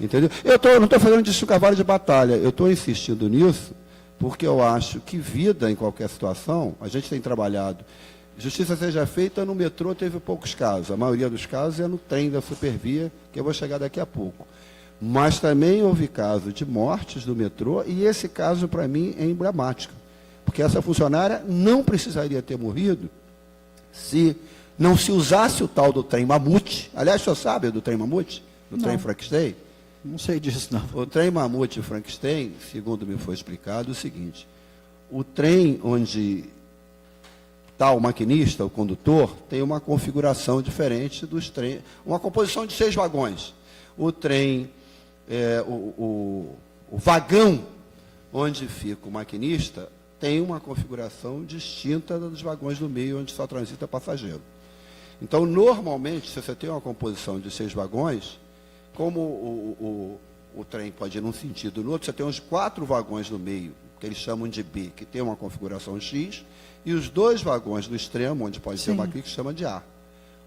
Entendeu? Eu não estou fazendo disso um cavalo de batalha, eu estou insistindo nisso porque eu acho que vida em qualquer situação, a gente tem trabalhado, justiça seja feita, no metrô teve poucos casos, a maioria dos casos é no trem da Supervia, que eu vou chegar daqui a pouco. Mas também houve casos de mortes do metrô, e esse caso, para mim, é emblemático, porque essa funcionária não precisaria ter morrido se não se usasse o tal do trem mamute. Aliás, o senhor sabe do trem mamute? Do trem Frankenstein? Não sei disso, não. O trem mamute Frankenstein, segundo me foi explicado, é o seguinte: o trem onde está o maquinista, o condutor, tem uma configuração diferente dos trens, uma composição de 6 vagões. O trem, o vagão onde fica o maquinista, tem uma configuração distinta dos vagões do meio, onde só transita passageiro. Então, normalmente, se você tem uma composição de 6 vagões, como o trem pode ir num sentido ou no outro, você tem uns 4 vagões no meio, que eles chamam de B, que tem uma configuração X, e os 2 vagões do extremo, onde pode ter uma que chama de A.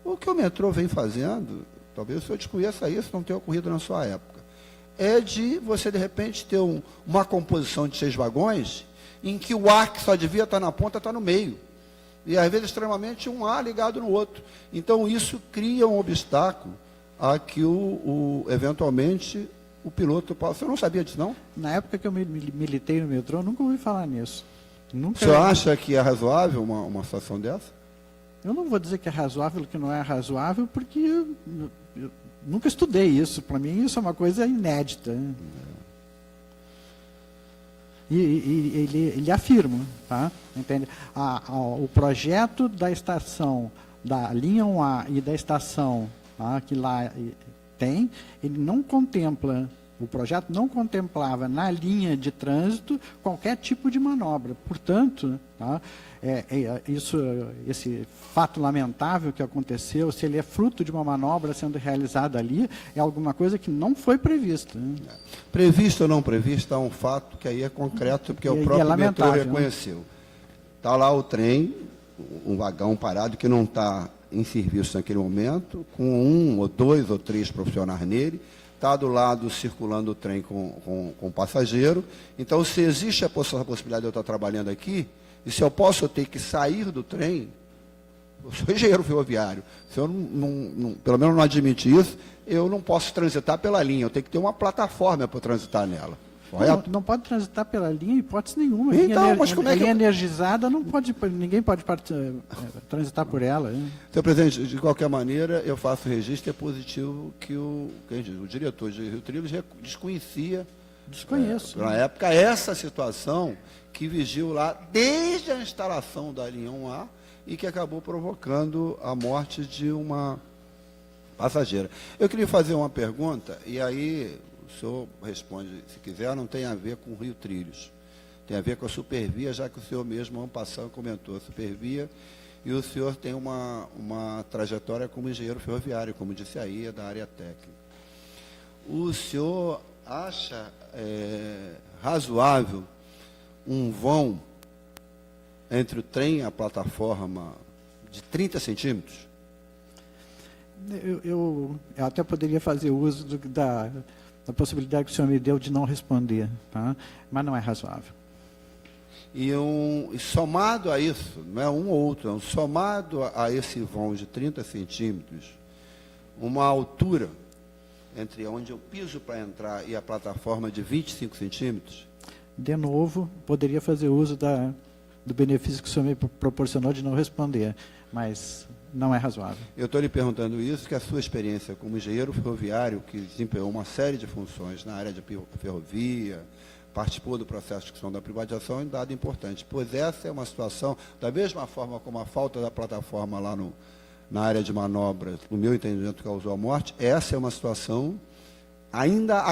O que o metrô vem fazendo, talvez o senhor desconheça isso, não tenha ocorrido na sua época, é de você, de repente, ter uma composição de 6 vagões, em que o A, que só devia estar na ponta, está no meio. E, às vezes, extremamente, um A ligado no outro. Então, isso cria um obstáculo a que, eventualmente, o piloto possa... Você não sabia disso, não? Na época que eu militei no metrô, eu nunca ouvi falar nisso. O senhor acha que é razoável uma situação dessa? Eu não vou dizer que é razoável ou que não é razoável, porque eu nunca estudei isso. Para mim, isso é uma coisa inédita. Né? E ele afirma, tá? Entende? O projeto da estação, da linha 1A e da estação, tá, que lá tem, ele não contempla, o projeto não contemplava na linha de trânsito qualquer tipo de manobra. Portanto, tá, esse fato lamentável que aconteceu, se ele é fruto de uma manobra sendo realizada ali, é alguma coisa que não foi prevista. Né? Previsto ou não previsto, é um fato que aí é concreto, porque o próprio metrô reconheceu. Está lá o trem, um vagão parado que não está em serviço naquele momento, com 1 ou 2 ou 3 profissionais nele, está do lado circulando o trem com passageiro. Então, se existe a possibilidade de eu estar trabalhando aqui, e se eu posso ter que sair do trem, eu sou engenheiro ferroviário, se eu pelo menos não admitir isso, eu não posso transitar pela linha, eu tenho que ter uma plataforma para transitar nela. Não pode transitar pela linha, em hipótese nenhuma. Então, mas como é que linha energizada, ninguém pode transitar por ela. Hein? Senhor presidente, de qualquer maneira, eu faço registro, é positivo que o diretor de Rio Trilhos desconhecia, Desconheço. na época, essa situação que vigiu lá desde a instalação da linha 1A e que acabou provocando a morte de uma passageira. Eu queria fazer uma pergunta, e aí o senhor responde, se quiser, não tem a ver com o Rio Trilhos. Tem a ver com a Supervia, já que o senhor mesmo, ano passado, comentou a Supervia, e o senhor tem uma trajetória como engenheiro ferroviário, como disse aí, é da área técnica. O senhor acha razoável um vão entre o trem e a plataforma de 30 centímetros? Eu até poderia fazer uso da possibilidade que o senhor me deu de não responder, tá? Mas não é razoável. E somado a isso, não é um ou outro, somado a esse vão de 30 centímetros, uma altura entre onde eu piso para entrar e a plataforma de 25 centímetros? De novo, poderia fazer uso do benefício que o senhor me proporcionou de não responder, mas não é razoável. Eu estou lhe perguntando isso, que a sua experiência como engenheiro ferroviário, que desempenhou uma série de funções na área de ferrovia, participou do processo de discussão da privatização, é um dado importante, pois essa é uma situação, da mesma forma como a falta da plataforma lá na área de manobras, no meu entendimento, causou a morte, essa é uma situação, ainda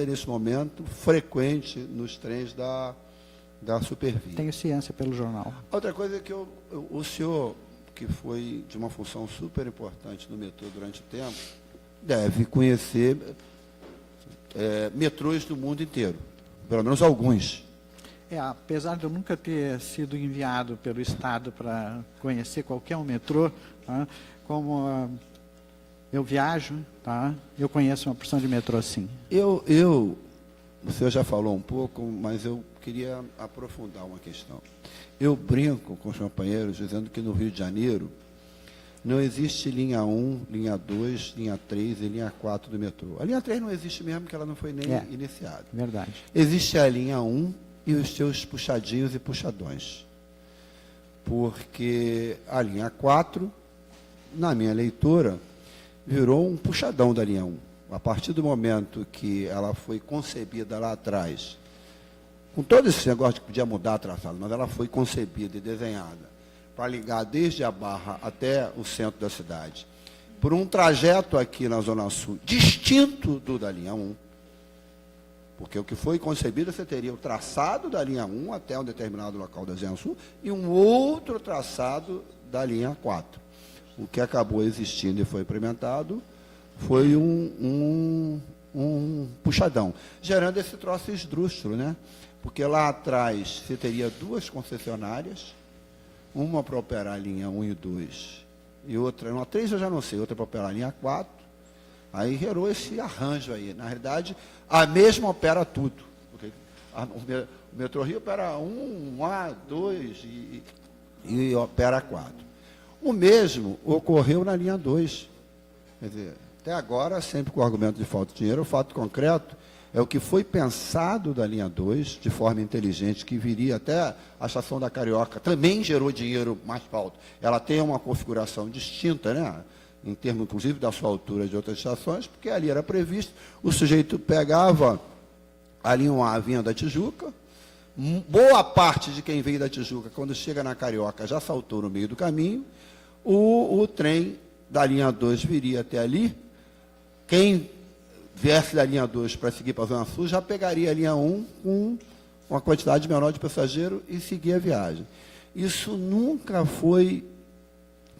nesse momento, frequente nos trens da Supervia. Tenho ciência pelo jornal. Outra coisa é que o senhor, que foi de uma função super importante no metrô durante o tempo, deve conhecer metrôs do mundo inteiro, pelo menos alguns. Apesar de eu nunca ter sido enviado pelo Estado para conhecer qualquer um metrô, tá? Como eu viajo, tá? Eu conheço uma porção de metrô, sim. O senhor já falou um pouco, mas eu queria aprofundar uma questão. Eu brinco com os companheiros dizendo que no Rio de Janeiro não existe linha 1, linha 2, linha 3 e linha 4 do metrô. A linha 3 não existe mesmo, porque ela não foi nem iniciada. Verdade. Existe a linha 1 e os seus puxadinhos e puxadões. Porque a linha 4, na minha leitura, virou um puxadão da linha 1. A partir do momento que ela foi concebida lá atrás, com todo esse negócio de que podia mudar a traçado, mas ela foi concebida e desenhada para ligar desde a Barra até o centro da cidade, por um trajeto aqui na Zona Sul, distinto do da linha 1, porque o que foi concebido, você teria o traçado da linha 1 até um determinado local da Zona Sul e um outro traçado da linha 4. O que acabou existindo e foi implementado foi um puxadão, gerando esse troço esdrúxulo, né? Porque lá atrás você teria duas concessionárias, uma para operar a linha 1 e 2, e outra, uma 3 eu já não sei, outra para operar a linha 4, aí gerou esse arranjo aí. Na realidade, a mesma opera tudo, porque o Metrô Rio opera 1, A, 2 e opera 4. O mesmo ocorreu na linha 2, quer dizer, até agora, sempre com o argumento de falta de dinheiro, o fato concreto é o que foi pensado da linha 2, de forma inteligente, que viria até a estação da Carioca, também gerou dinheiro mais alto. Ela tem uma configuração distinta, né? Em termos, inclusive, da sua altura de outras estações, porque ali era previsto, o sujeito pegava a linha 1A, vinha da Tijuca, boa parte de quem veio da Tijuca, quando chega na Carioca, já saltou no meio do caminho, o trem da linha 2 viria até ali, quem viesse da linha 2 para seguir para a Zona Sul, já pegaria a linha 1 com uma quantidade menor de passageiro e seguia a viagem. Isso nunca foi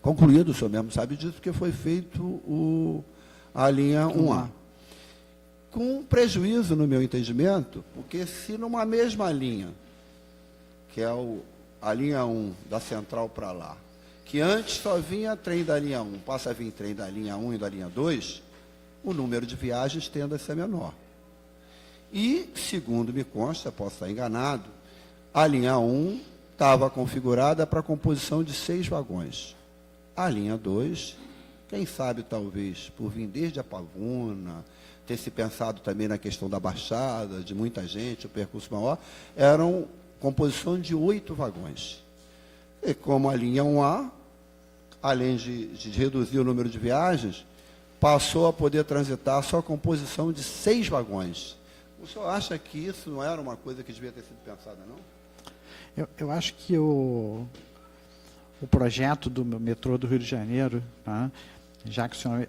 concluído, o senhor mesmo sabe disso, porque foi feito a linha 1A. Com prejuízo, no meu entendimento, porque se numa mesma linha, que é a linha 1 da Central para lá, que antes só vinha trem da linha 1, passa a vir trem da linha 1 e da linha 2, o número de viagens tende a ser menor. E, segundo me consta, posso estar enganado, a linha 1 estava configurada para a composição de 6 vagões. A linha 2, quem sabe talvez por vir desde a Pavuna, ter se pensado também na questão da baixada, de muita gente, o percurso maior, eram composição de 8 vagões. E como a linha 1A, além de reduzir o número de viagens, passou a poder transitar só a composição de 6 vagões. O senhor acha que isso não era uma coisa que devia ter sido pensada, não? Eu acho que o projeto do metrô do Rio de Janeiro, tá, já que o senhor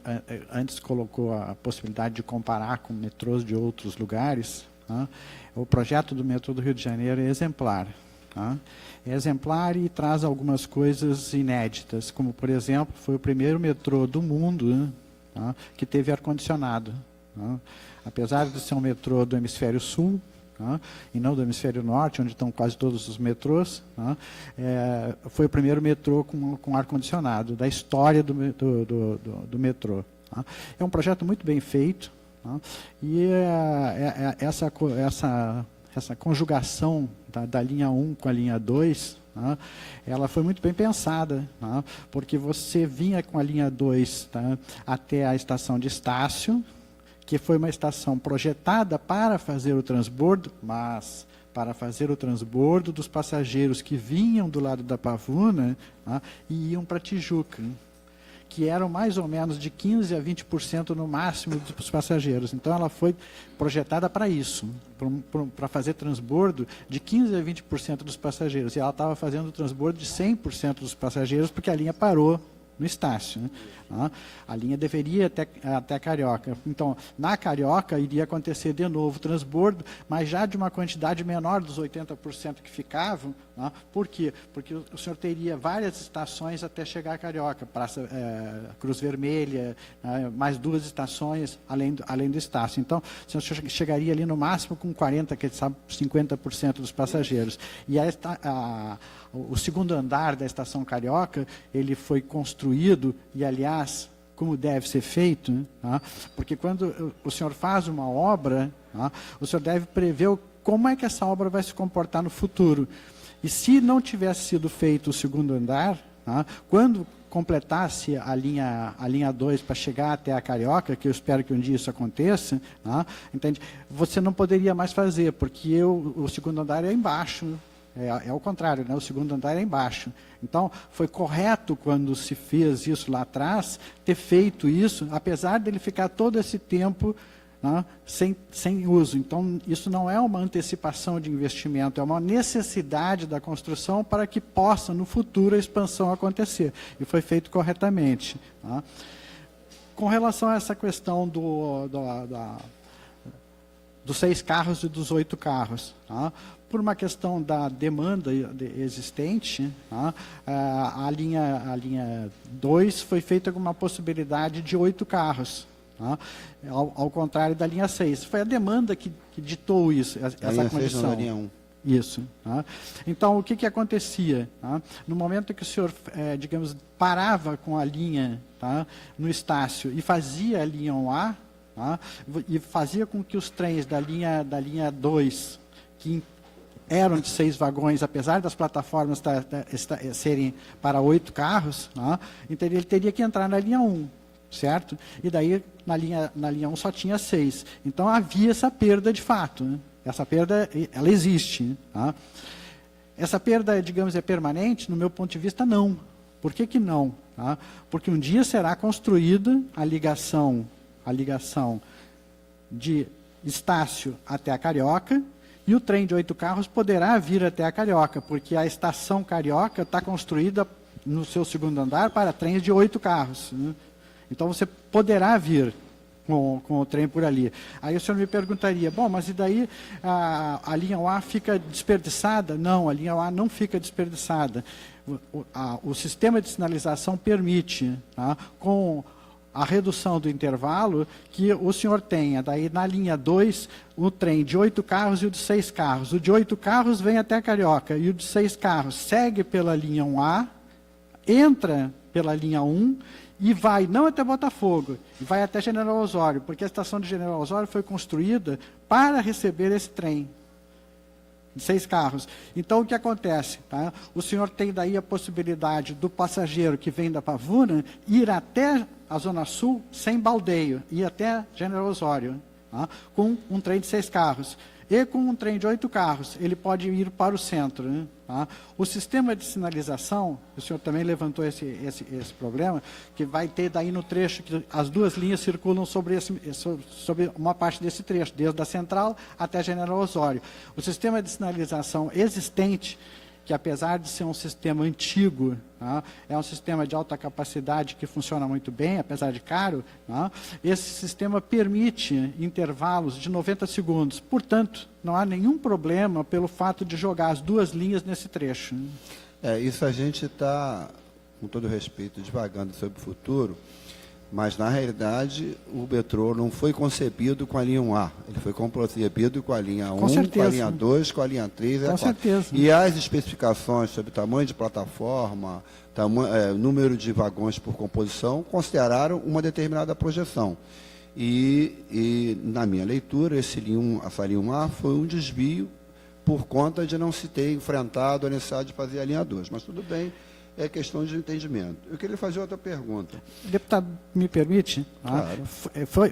antes colocou a possibilidade de comparar com metrôs de outros lugares, tá, o projeto do metrô do Rio de Janeiro é exemplar. Tá? É exemplar e traz algumas coisas inéditas, como, por exemplo, foi o primeiro metrô do mundo, né, tá, que teve ar-condicionado. Tá? Apesar de ser um metrô do hemisfério sul, tá, e não do hemisfério norte, onde estão quase todos os metrôs, tá, foi o primeiro metrô com ar-condicionado da história do metrô. Tá? É um projeto muito bem feito, tá, e essa conjugação da linha 1 com a linha 2, tá, ela foi muito bem pensada, tá, porque você vinha com a linha 2, tá, até a estação de Estácio, que foi uma estação projetada para fazer o transbordo, mas para fazer o transbordo dos passageiros que vinham do lado da Pavuna, tá, e iam para Tijuca, que eram mais ou menos de 15% a 20% no máximo dos passageiros. Então, ela foi projetada para isso, para fazer transbordo de 15% a 20% dos passageiros. E ela estava fazendo o transbordo de 100% dos passageiros, porque a linha parou no Estácio. Né? A linha deveria ir até a Carioca. Então, na Carioca, iria acontecer de novo o transbordo, mas já de uma quantidade menor dos 80% que ficavam. Né? Por quê? Porque o senhor teria várias estações até chegar à Carioca, Praça Cruz Vermelha, mais 2 estações além do Estácio. Então, o senhor chegaria ali no máximo com 40%, quem sabe 50% dos passageiros. E o segundo andar da Estação Carioca, ele foi construído, e aliás, como deve ser feito, né, tá? Porque quando o senhor faz uma obra, tá, o senhor deve prever como é que essa obra vai se comportar no futuro. E se não tivesse sido feito o segundo andar, tá, quando completasse a linha 2 para chegar até a Carioca, que eu espero que um dia isso aconteça, tá, entende? Você não poderia mais fazer, porque o segundo andar é embaixo. É o contrário, né? O segundo andar é embaixo. Então, foi correto, quando se fez isso lá atrás, ter feito isso, apesar dele ficar todo esse tempo, né, sem uso. Então, isso não é uma antecipação de investimento, é uma necessidade da construção para que possa, no futuro, a expansão acontecer. E foi feito corretamente. Tá? Com relação a essa questão dos 6 carros e dos 8 carros, tá? Por uma questão da demanda existente, tá? a linha 2 foi feita com uma possibilidade de 8 carros, tá? Ao contrário da linha 6. Foi a demanda que ditou isso, essa condição. Não, a linha 1. Isso. Tá? Então, o que acontecia? Tá? No momento que o senhor, digamos, parava com a linha, tá, no Estácio e fazia a linha 1A, tá, e fazia com que os trens da linha 2, que eram de 6 vagões, apesar das plataformas serem para 8 carros, tá, então ele teria que entrar na linha 1, certo? E daí, na linha 1 só tinha 6. Então, havia essa perda de fato. Né? Essa perda, ela existe. Tá? Essa perda, digamos, é permanente? No meu ponto de vista, não. Por que não? Tá? Porque um dia será construída a ligação de Estácio até a Carioca, e o trem de 8 carros poderá vir até a Carioca, porque a estação Carioca está construída no seu segundo andar para trens de 8 carros. Né? Então, você poderá vir com o trem por ali. Aí o senhor me perguntaria, bom, mas e daí a linha A fica desperdiçada? Não, a linha A não fica desperdiçada. O sistema de sinalização permite, tá, com a redução do intervalo, que o senhor tenha, daí na linha 2, o trem de 8 carros e o de 6 carros. O de 8 carros vem até a Carioca, e o de 6 carros segue pela linha 1A, entra pela linha 1, e vai não até Botafogo, e vai até General Osório, porque a estação de General Osório foi construída para receber esse trem. 6 carros. Então, o que acontece? Tá? O senhor tem daí a possibilidade do passageiro que vem da Pavuna ir até a Zona Sul sem baldeio, ir até General Osório, tá? Com um trem de 6 carros. E com um trem de 8 carros, ele pode ir para o centro. Né? Tá? O sistema de sinalização, o senhor também levantou esse problema, que vai ter daí no trecho, que as 2 linhas circulam sobre uma parte desse trecho, desde a Central até General Osório. O sistema de sinalização existente, que apesar de ser um sistema antigo, tá, é um sistema de alta capacidade que funciona muito bem, apesar de caro, tá, esse sistema permite intervalos de 90 segundos. Portanto, não há nenhum problema pelo fato de jogar as 2 linhas nesse trecho. Isso a gente está, com todo respeito, divagando sobre o futuro, mas, na realidade, o metrô não foi concebido com a linha 1A. Ele foi concebido com a linha 1, com a linha 2, com a linha 3 e a 4. certeza. E as especificações sobre tamanho de plataforma, número de vagões por composição, consideraram uma determinada projeção. E na minha leitura, essa linha 1A foi um desvio por conta de não se ter enfrentado a necessidade de fazer a linha 2. Mas tudo bem. É questão de entendimento. Eu queria fazer outra pergunta. Deputado, me permite? Claro.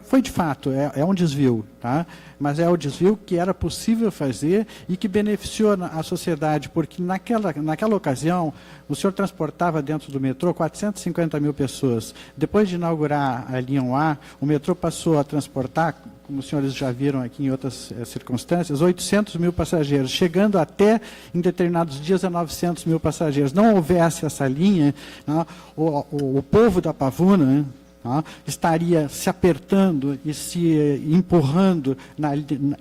Foi de fato, é um desvio, tá? Mas é o desvio que era possível fazer e que beneficiou a sociedade, porque naquela ocasião, o senhor transportava dentro do metrô 450 mil pessoas. Depois de inaugurar a linha 1A, o metrô passou a transportar, como os senhores já viram aqui em outras circunstâncias, 800 mil passageiros, chegando até, em determinados dias, a 900 mil passageiros. Não houvesse essa linha, o povo da Pavuna estaria se apertando e se empurrando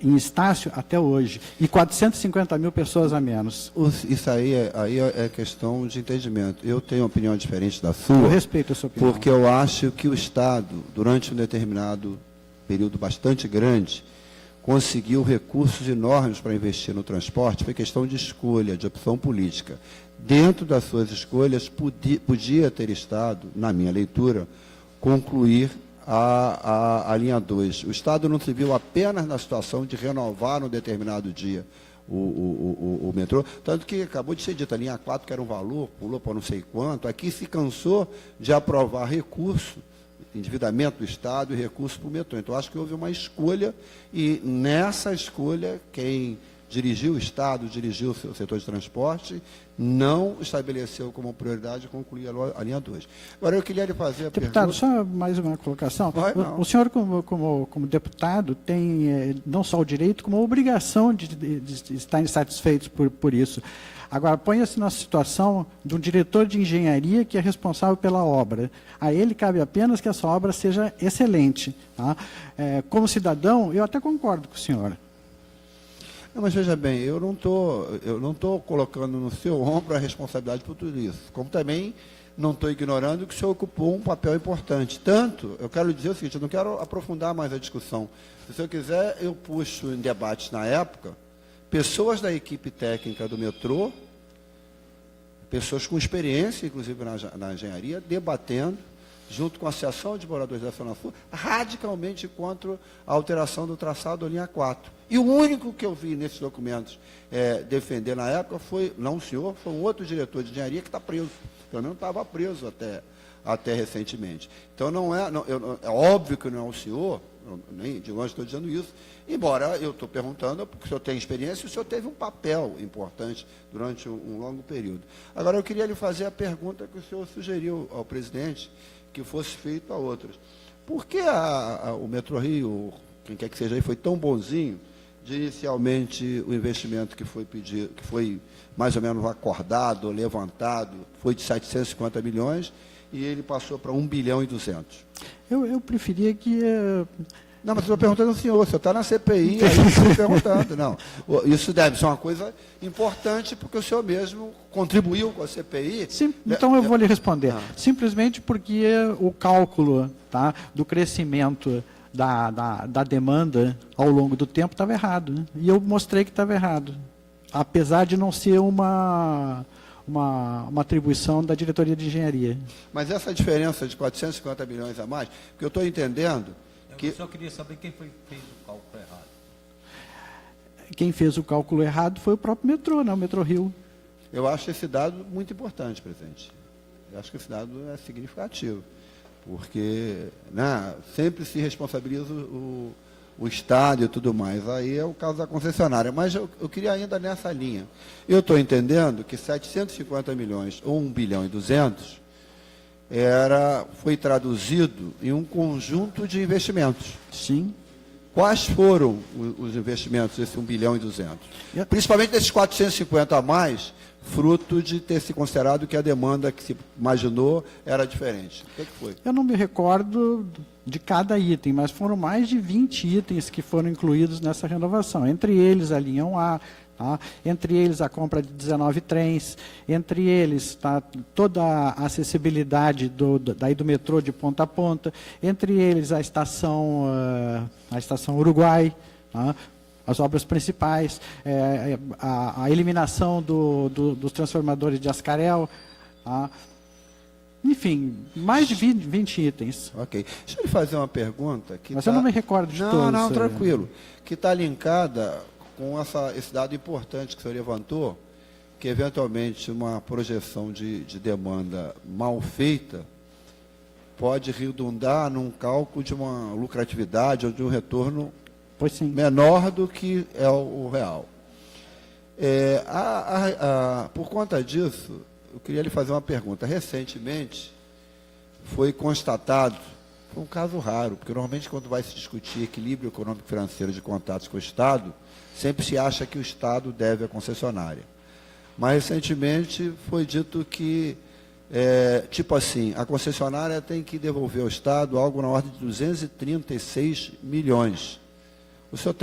em Estácio até hoje. E 450 mil pessoas a menos. Isso aí é questão de entendimento. Eu tenho uma opinião diferente da sua. Eu respeito a sua opinião. Porque eu acho que o Estado, durante um determinado período bastante grande, conseguiu recursos enormes para investir no transporte. Foi questão de escolha, de opção política. Dentro das suas escolhas, podia ter estado, na minha leitura, concluir a linha 2. O Estado não se viu apenas na situação de renovar num determinado dia o metrô, tanto que acabou de ser dito, a linha 4, que era um valor, pulou para não sei quanto, aqui se cansou de aprovar recurso, endividamento do Estado e recurso para o metrô. Então, acho que houve uma escolha, e nessa escolha, quem dirigiu o Estado, dirigiu o setor de transporte, não estabeleceu como prioridade concluir a linha 2. Agora, eu queria lhe fazer a Deputado, pergunta... só mais uma colocação. Não. O senhor, como deputado, tem não só o direito, como a obrigação de estar insatisfeito por isso. Agora, ponha-se na situação de um diretor de engenharia que é responsável pela obra. A ele cabe apenas que essa obra seja excelente. Tá? Como cidadão, eu até concordo com o senhor. Não, mas veja bem, eu não estou colocando no seu ombro a responsabilidade por tudo isso. Como também não estou ignorando que o senhor ocupou um papel importante. Tanto, eu quero dizer o seguinte, eu não quero aprofundar mais a discussão. Se o senhor quiser, eu puxo em debates na época pessoas da equipe técnica do metrô, pessoas com experiência, inclusive na engenharia, debatendo, junto com a Associação de Moradores da Zona Sul, radicalmente contra a alteração do traçado da linha 4. E o único que eu vi nesses documentos defender na época foi, não o senhor, foi um outro diretor de engenharia que está preso. Pelo menos estava preso até recentemente. Então, é óbvio que não é o senhor, nem de longe estou dizendo isso, embora eu estou perguntando, porque o senhor tem experiência e o senhor teve um papel importante durante um longo período. Agora, eu queria lhe fazer a pergunta que o senhor sugeriu ao presidente, que fosse feito a outros. Por que o Metrô Rio, quem quer que seja aí, foi tão bonzinho de inicialmente o investimento que foi pedido, que foi mais ou menos acordado, levantado, foi de 750 milhões e ele passou para 1 bilhão e 200? Eu preferia que... Não, mas eu estou perguntando ao senhor, o senhor está na CPI, aí eu estou perguntando. Não, isso deve ser uma coisa importante, porque o senhor mesmo contribuiu com a CPI. Sim, então eu vou lhe responder. Simplesmente porque o cálculo, tá, do crescimento da demanda ao longo do tempo estava errado. Né? E eu mostrei que estava errado. Apesar de não ser uma uma atribuição da diretoria de engenharia. Mas essa diferença de 450 milhões a mais, porque eu estou entendendo que... Eu só queria saber quem fez o cálculo errado. Quem fez o cálculo errado foi o próprio metrô, né? O Metrô Rio. Eu acho esse dado muito importante, presidente. Eu acho que esse dado é significativo, porque, né, sempre se responsabiliza o Estado e tudo mais. Aí é o caso da concessionária. Mas eu queria ainda nessa linha. Eu estou entendendo que 750 milhões ou 1 bilhão e 200 foi traduzido em um conjunto de investimentos. Sim. Quais foram os investimentos, esse 1 bilhão e 200? Principalmente desses 450 a mais, fruto de ter se considerado que a demanda que se imaginou era diferente. O que foi? Eu não me recordo de cada item, mas foram mais de 20 itens que foram incluídos nessa renovação. Entre eles a linha 1A, tá? Entre eles a compra de 19 trens, entre eles tá, toda a acessibilidade daí do metrô de ponta a ponta, entre eles a estação Uruguai, tá? As obras principais, a eliminação dos transformadores de Ascarel, tá? Enfim, mais de 20 itens. Ok. Deixa eu lhe fazer uma pergunta. Mas eu não me recordo de todos. Não, tranquilo. Que está linkada com esse dado importante que o senhor levantou, que eventualmente uma projeção de demanda mal feita pode redundar num cálculo de uma lucratividade ou de um retorno Pois sim. menor do que é o real. Por conta disso, eu queria lhe fazer uma pergunta. Recentemente, foi constatado, foi um caso raro, porque normalmente quando vai se discutir equilíbrio econômico e financeiro de contatos com o Estado, sempre se acha que o Estado deve à concessionária. Mas recentemente foi dito que, tipo assim, a concessionária tem que devolver ao Estado algo na ordem de 236 milhões. O senhor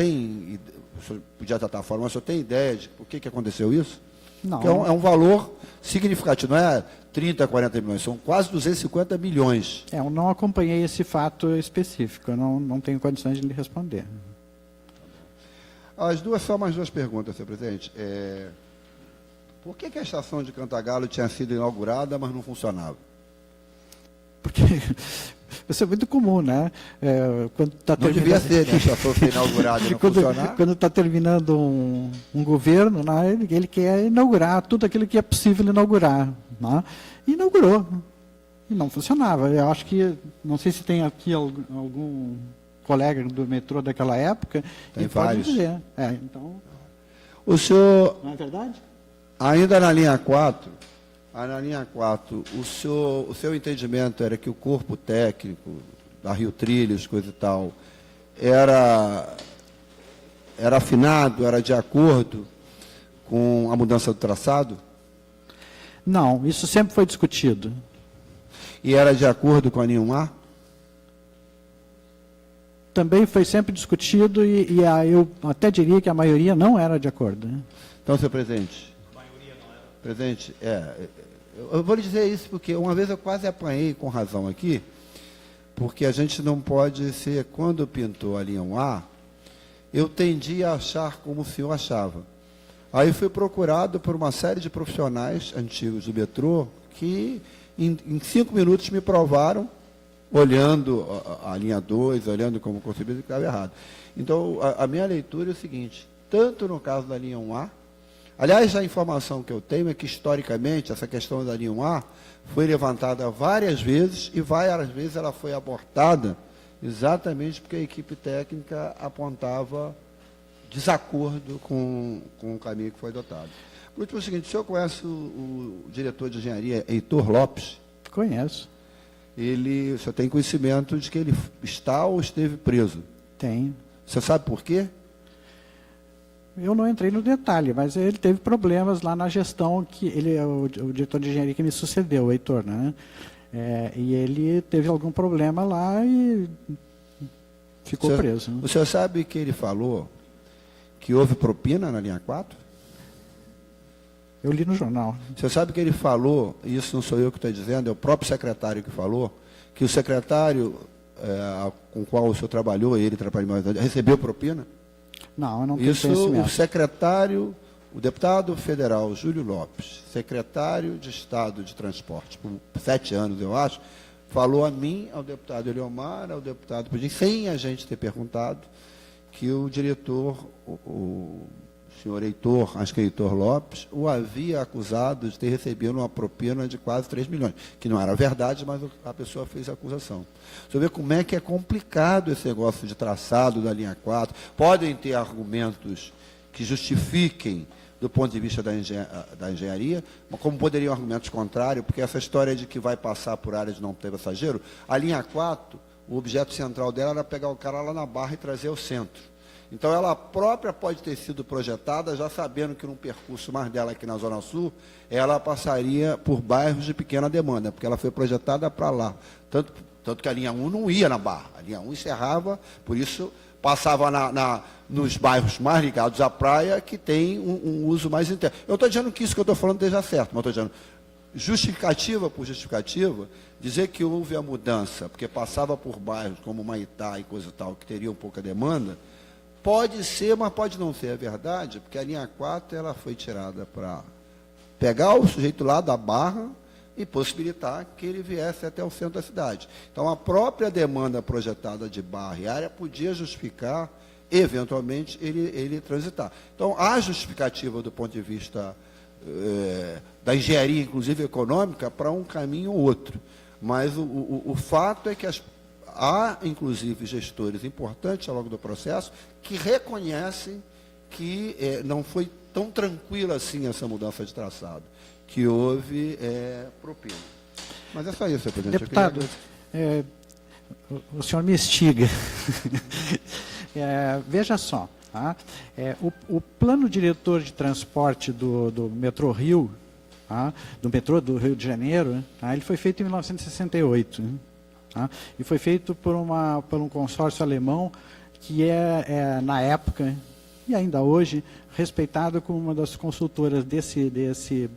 podia tratar a forma, mas o senhor tem ideia de por que aconteceu isso? Não. Porque é um valor significativo, não é 30, 40 milhões, são quase 250 milhões. Eu não acompanhei esse fato específico, eu não tenho condições de lhe responder. Só mais duas perguntas, senhor presidente. Por que a estação de Cantagalo tinha sido inaugurada, mas não funcionava? Porque isso é muito comum, né? Quando tá Não devia ser, né? A estação ser inaugurada e não funcionar. Quando está terminando um governo, né, ele quer inaugurar tudo aquilo que é possível inaugurar. Né? E inaugurou. E não funcionava. Eu acho que, não sei se tem aqui algum colega do metrô daquela época. Tem vários. vários. Pode dizer. Então, O senhor, não é verdade? ainda na linha 4, o seu entendimento era que o corpo técnico da Rio Trilhos, coisa e tal, era afinado, era de acordo com a mudança do traçado? Não, isso sempre foi discutido. E era de acordo com a linha 1A? Também foi sempre discutido eu até diria que a maioria não era de acordo. Né? Então, senhor presidente. A maioria não era. Presidente, eu vou lhe dizer isso porque uma vez eu quase apanhei com razão aqui, porque a gente não pode ser, quando pintou a linha 1A, eu tendi a achar como o senhor achava. Aí fui procurado por uma série de profissionais antigos do metrô que em 5 minutos me provaram, olhando a linha 2, olhando como concebido, que estava errado. Então, a minha leitura é o seguinte, tanto no caso da linha 1A, aliás, a informação que eu tenho é que, historicamente, essa questão da linha 1A foi levantada várias vezes e várias vezes ela foi abortada exatamente porque a equipe técnica apontava desacordo com o caminho que foi adotado. Por último, é o seguinte, o senhor conhece o diretor de engenharia, Heitor Lopes? Conheço. O senhor tem conhecimento de que ele está ou esteve preso? Tenho. Você sabe por quê? Eu não entrei no detalhe, mas ele teve problemas lá na gestão, que ele é o diretor de engenharia que me sucedeu, o Heitor, né? E ele teve algum problema lá e ficou preso. Né? O senhor sabe que ele falou que houve propina na linha 4? Eu li no jornal. Você sabe que ele falou, e isso não sou eu que estou dizendo, é o próprio secretário que falou, que o secretário com o qual o senhor trabalhou, ele trabalhou mais recebeu propina? Não, eu não tenho Isso conhecimento. o secretário O deputado federal Júlio Lopes, secretário de Estado de Transporte, por 7 anos, eu acho, falou a mim, ao deputado Eliomar, ao deputado Pudim, sem a gente ter perguntado, que o diretor, o senhor Heitor, acho que é Heitor Lopes, o havia acusado de ter recebido uma propina de quase 3 milhões, que não era verdade, mas a pessoa fez a acusação. Você vê como é que é complicado esse negócio de traçado da linha 4. Podem ter argumentos que justifiquem do ponto de vista da engenharia, mas como poderiam argumentos contrários, porque essa história de que vai passar por área de não ter passageiro, a linha 4, o objeto central dela era pegar o cara lá na Barra e trazer ao centro. Então, ela própria pode ter sido projetada já sabendo que num percurso mais dela aqui na Zona Sul, ela passaria por bairros de pequena demanda, porque ela foi projetada para lá. Tanto que a linha 1 não ia na Barra, a linha 1 encerrava, por isso passava nos bairros mais ligados à praia, que tem um uso mais interno. Eu estou dizendo que isso que eu estou falando esteja certo, mas estou dizendo, justificativa por justificativa, dizer que houve a mudança, porque passava por bairros como Maitá e coisa e tal, que teriam pouca demanda, pode ser, mas pode não ser a verdade, porque a linha 4 ela foi tirada para pegar o sujeito lá da Barra e possibilitar que ele viesse até o centro da cidade. Então, a própria demanda projetada de Barra e área podia justificar, eventualmente, ele transitar. Então, há justificativa do ponto de vista da engenharia, inclusive econômica, para um caminho ou outro. Mas o fato é que há, inclusive, gestores importantes ao longo do processo que reconhecem que não foi tão tranquila assim essa mudança de traçado, que houve propina. Mas é só isso, senhor presidente. Deputado, o senhor me estiga. Veja só, tá? O plano diretor de transporte do metrô Rio, tá? Do metrô do Rio de Janeiro, tá? Ele foi feito em 1968. Tá? E foi feito por um consórcio alemão que na época, e ainda hoje, respeitado como uma das consultoras desse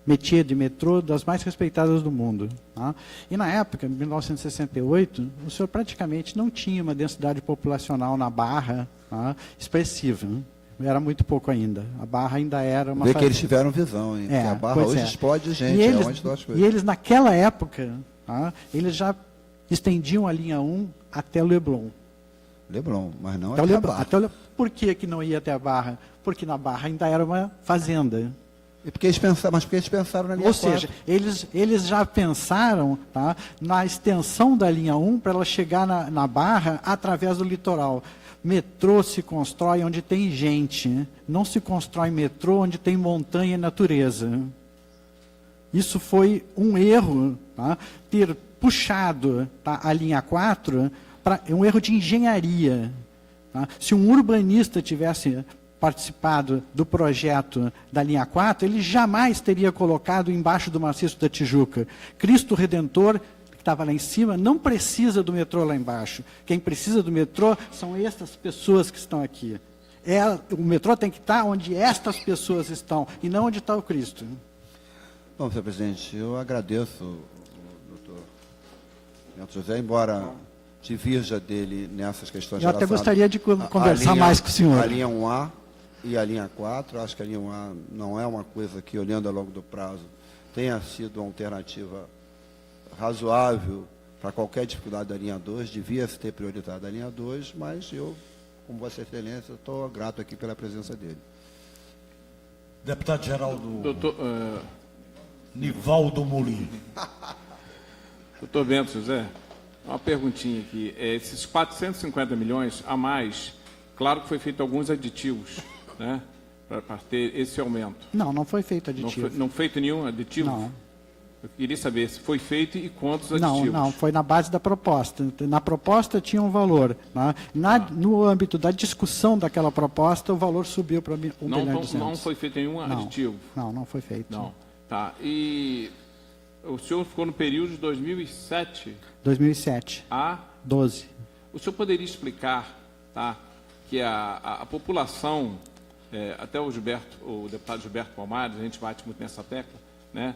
métier de metrô, das mais respeitadas do mundo. Tá? E na época, em 1968, o senhor praticamente não tinha uma densidade populacional na Barra, tá? Expressiva. Né? Era muito pouco ainda. A Barra ainda era uma... Vê que eles tiveram visão, hein? Porque a Barra hoje explode gente, onde das coisas. E eles, naquela época, tá? Eles já estendiam a linha 1 até o Leblon. Leblon, mas não até a Barra. Por que não ia até a Barra? Porque na Barra ainda era uma fazenda. E porque eles pensaram na linha 4. Ou seja, eles já pensaram, tá, na extensão da linha 1 para ela chegar na Barra através do litoral. Metrô se constrói onde tem gente, não se constrói metrô onde tem montanha e natureza. Isso foi um erro, tá, ter puxado, tá, a linha 4, um erro de engenharia. Tá? Se um urbanista tivesse participado do projeto da linha 4, ele jamais teria colocado embaixo do maciço da Tijuca. Cristo Redentor, que estava lá em cima, não precisa do metrô lá embaixo. Quem precisa do metrô são estas pessoas que estão aqui. O metrô tem que estar onde estas pessoas estão, e não onde está o Cristo. Bom, senhor presidente, eu agradeço o doutor Neto José, embora divirja dele nessas questões relacionadas. Eu até gostaria de conversar mais com o senhor. A linha 1A e a linha 4, acho que a linha 1A não é uma coisa que, olhando ao longo do prazo, tenha sido uma alternativa razoável para qualquer dificuldade da linha 2, devia-se ter prioridade a linha 2, mas eu, como Vossa Excelência, estou grato aqui pela presença dele. Deputado Geraldo Doutor, Nivaldo Molino. Doutor Bento José, uma perguntinha aqui. Esses 450 milhões a mais, claro que foi feito alguns aditivos, né, para ter esse aumento. Não foi feito aditivo. Não feito nenhum aditivo? Não. Eu queria saber se foi feito e quantos aditivos. Não, foi na base da proposta. Na proposta tinha um valor. Né? No âmbito da discussão daquela proposta, o valor subiu para 1 bilhão e 200. Não foi feito nenhum aditivo? Não foi feito. Não. Tá. E o senhor ficou no período de 2007? 2007. A 12. O senhor poderia explicar, tá, que a população, até o deputado Gilberto Palmares, a gente bate muito nessa tecla, né,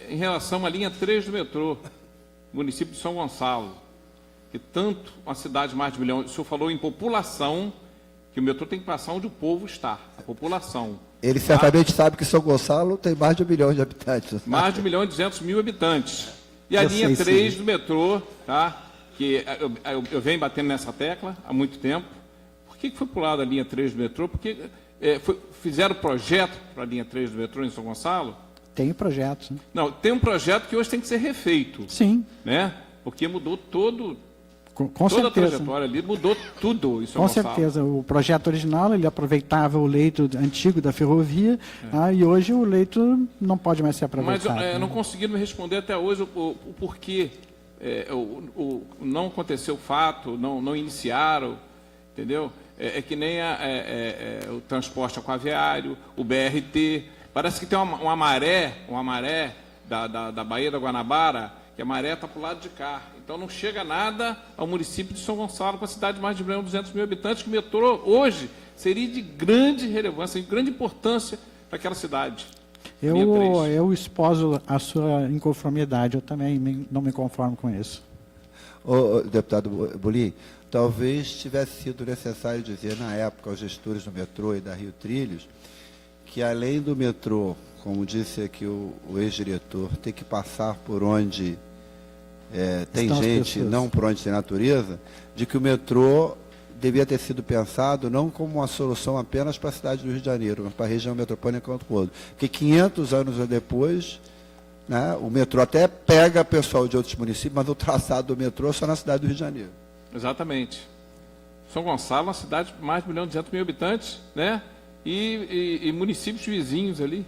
em relação à linha 3 do metrô, município de São Gonçalo, que tanto uma cidade de mais de 1 milhão, o senhor falou em população que o metrô tem que passar onde o povo está, a população. Ele certamente sabe que São Gonçalo tem mais de 1 milhão de habitantes. Mais de 1.200.000 habitantes. E a Eu linha sei, 3 sim. do metrô, tá? Que eu venho batendo nessa tecla há muito tempo. Por que foi pulada a linha 3 do metrô? Porque fizeram projeto para a linha 3 do metrô em São Gonçalo? Tem projetos. Né? Não, tem um projeto que hoje tem que ser refeito, Sim, né? Porque mudou toda com a certeza. trajetória ali, mudou tudo em São Com Gonçalo. certeza. O projeto original, ele aproveitava o leito antigo da ferrovia, e hoje o leito não pode mais ser Mas aproveitado. não conseguiram me responder até hoje o porquê. Não aconteceu o fato, não iniciaram, entendeu? É que nem o transporte aquaviário, o BRT. Parece que tem uma maré da Baía da Guanabara, que a maré está para o lado de cá. Então não chega nada ao município de São Gonçalo, com a cidade de mais de 1.200.000 habitantes, que o metrô hoje seria de grande relevância, de grande importância para aquela cidade. Linha 3. Eu esposo a sua inconformidade, eu também não me conformo com isso. Deputado Bolim, talvez tivesse sido necessário dizer na época aos gestores do metrô e da Rio Trilhos que além do metrô, como disse aqui o ex-diretor, ter que passar por onde tem Estão as gente, pessoas. não por onde tem natureza, de que o metrô devia ter sido pensado não como uma solução apenas para a cidade do Rio de Janeiro, mas para a região metropolitana quanto todo. Porque 500 anos depois, né, o metrô até pega pessoal de outros municípios, mas o traçado do metrô é só na cidade do Rio de Janeiro. Exatamente. São Gonçalo, uma cidade de mais de 1.200.000 habitantes, né? E municípios vizinhos ali.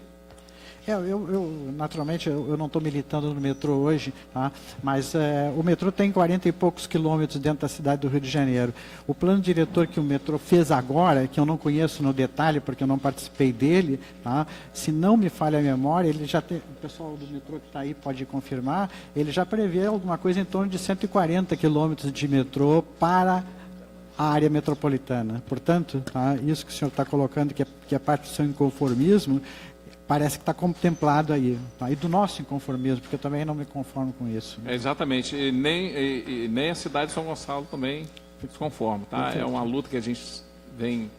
Naturalmente, eu não estou militando no metrô hoje, tá? Mas o metrô tem 40 e poucos quilômetros dentro da cidade do Rio de Janeiro. O plano diretor que o metrô fez agora, que eu não conheço no detalhe, porque eu não participei dele, tá? Se não me falha a memória, ele já tem, o pessoal do metrô que está aí pode confirmar, ele já prevê alguma coisa em torno de 140 quilômetros de metrô para a área metropolitana. Portanto, tá? Isso que o senhor está colocando, que é parte do seu inconformismo, parece que está contemplado aí. Tá? E do nosso inconformismo, porque eu também não me conformo com isso. Exatamente. E nem a cidade de São Gonçalo também se conforma. Tá? É uma luta que a gente vem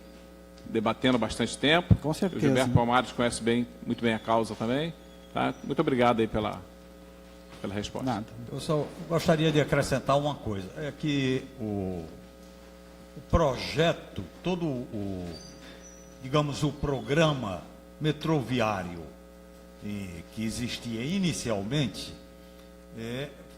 debatendo há bastante tempo. Com certeza. O Gilberto Palmares conhece muito bem a causa também. Tá? Muito obrigado aí pela resposta. Nada. Eu só gostaria de acrescentar uma coisa, é que o projeto, digamos, o programa metroviário que existia inicialmente,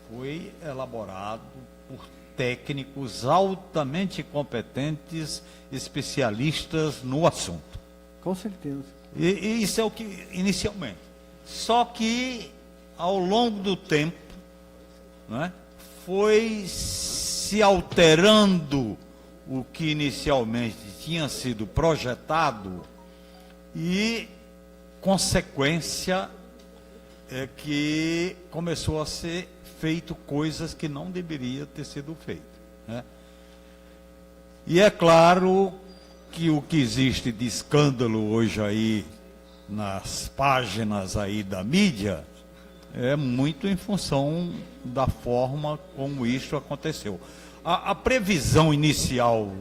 foi elaborado por técnicos altamente competentes, especialistas no assunto. Com certeza. E isso é o que inicialmente. Só que ao longo do tempo, né, foi se alterando o que inicialmente tinha sido projetado e consequência é que começou a ser feito coisas que não deveria ter sido feito, né? E é claro que o que existe de escândalo hoje aí nas páginas aí da mídia é muito em função da forma como isso aconteceu. A previsão inicial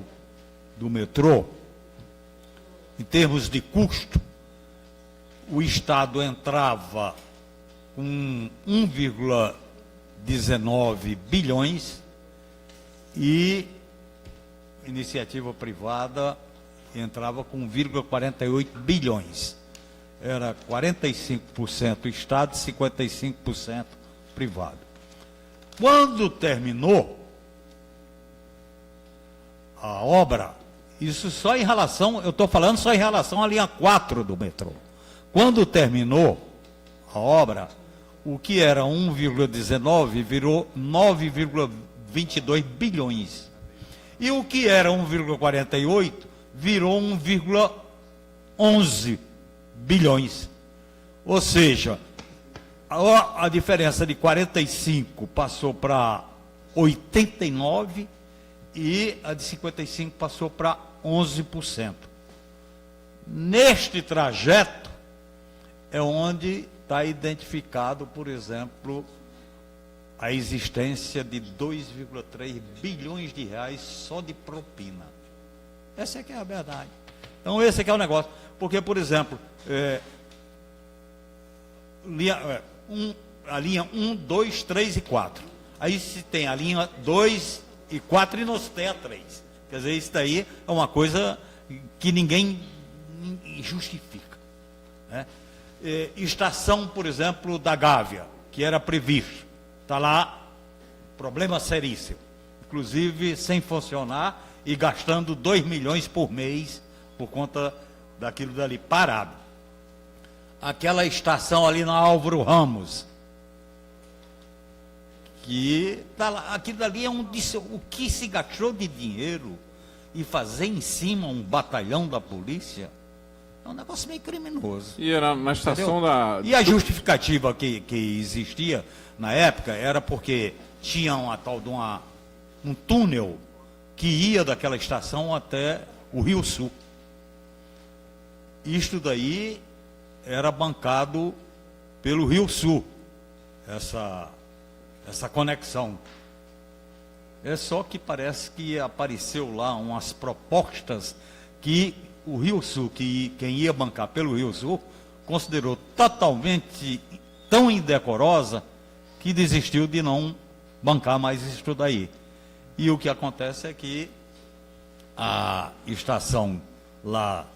do metrô, em termos de custo, o Estado entrava com 1,19 bilhões e iniciativa privada entrava com 1,48 bilhões. Era 45% Estado e 55% privado. Quando terminou a obra, isso só em relação, eu estou falando só em relação à linha 4 do metrô. Quando terminou a obra, o que era 1,19 virou 9,22 bilhões. E o que era 1,48 virou 1,11 bilhões. Ou seja, a diferença de 45 passou para 89 e a de 55 passou para 11%. Neste trajeto é onde está identificado, por exemplo, a existência de 2,3 bilhões de reais só de propina. Essa é que é a verdade. Então, esse é que é o negócio. Porque, por exemplo, a linha 1, 2, 3 e 4. Aí se tem a linha 2 e 4 e nós tem a 3. Quer dizer, isso daí é uma coisa que ninguém justifica, né? Estação, por exemplo, da Gávea, que era previsto, está lá, problema seríssimo, inclusive sem funcionar e gastando 2 milhões por mês por conta daquilo dali parado. Aquela estação ali na Álvaro Ramos, que tá lá, aquilo dali é o que se gastou de dinheiro e fazer em cima um batalhão da polícia é um negócio meio criminoso. E era na estação E a justificativa que existia na época era porque tinha uma tal de um túnel que ia daquela estação até o Rio Sul. Isto daí era bancado pelo Rio Sul, essa conexão. É só que parece que apareceu lá umas propostas que o Rio Sul, que quem ia bancar pelo Rio Sul, considerou totalmente tão indecorosa que desistiu de não bancar mais isso daí. E o que acontece é que a estação lá,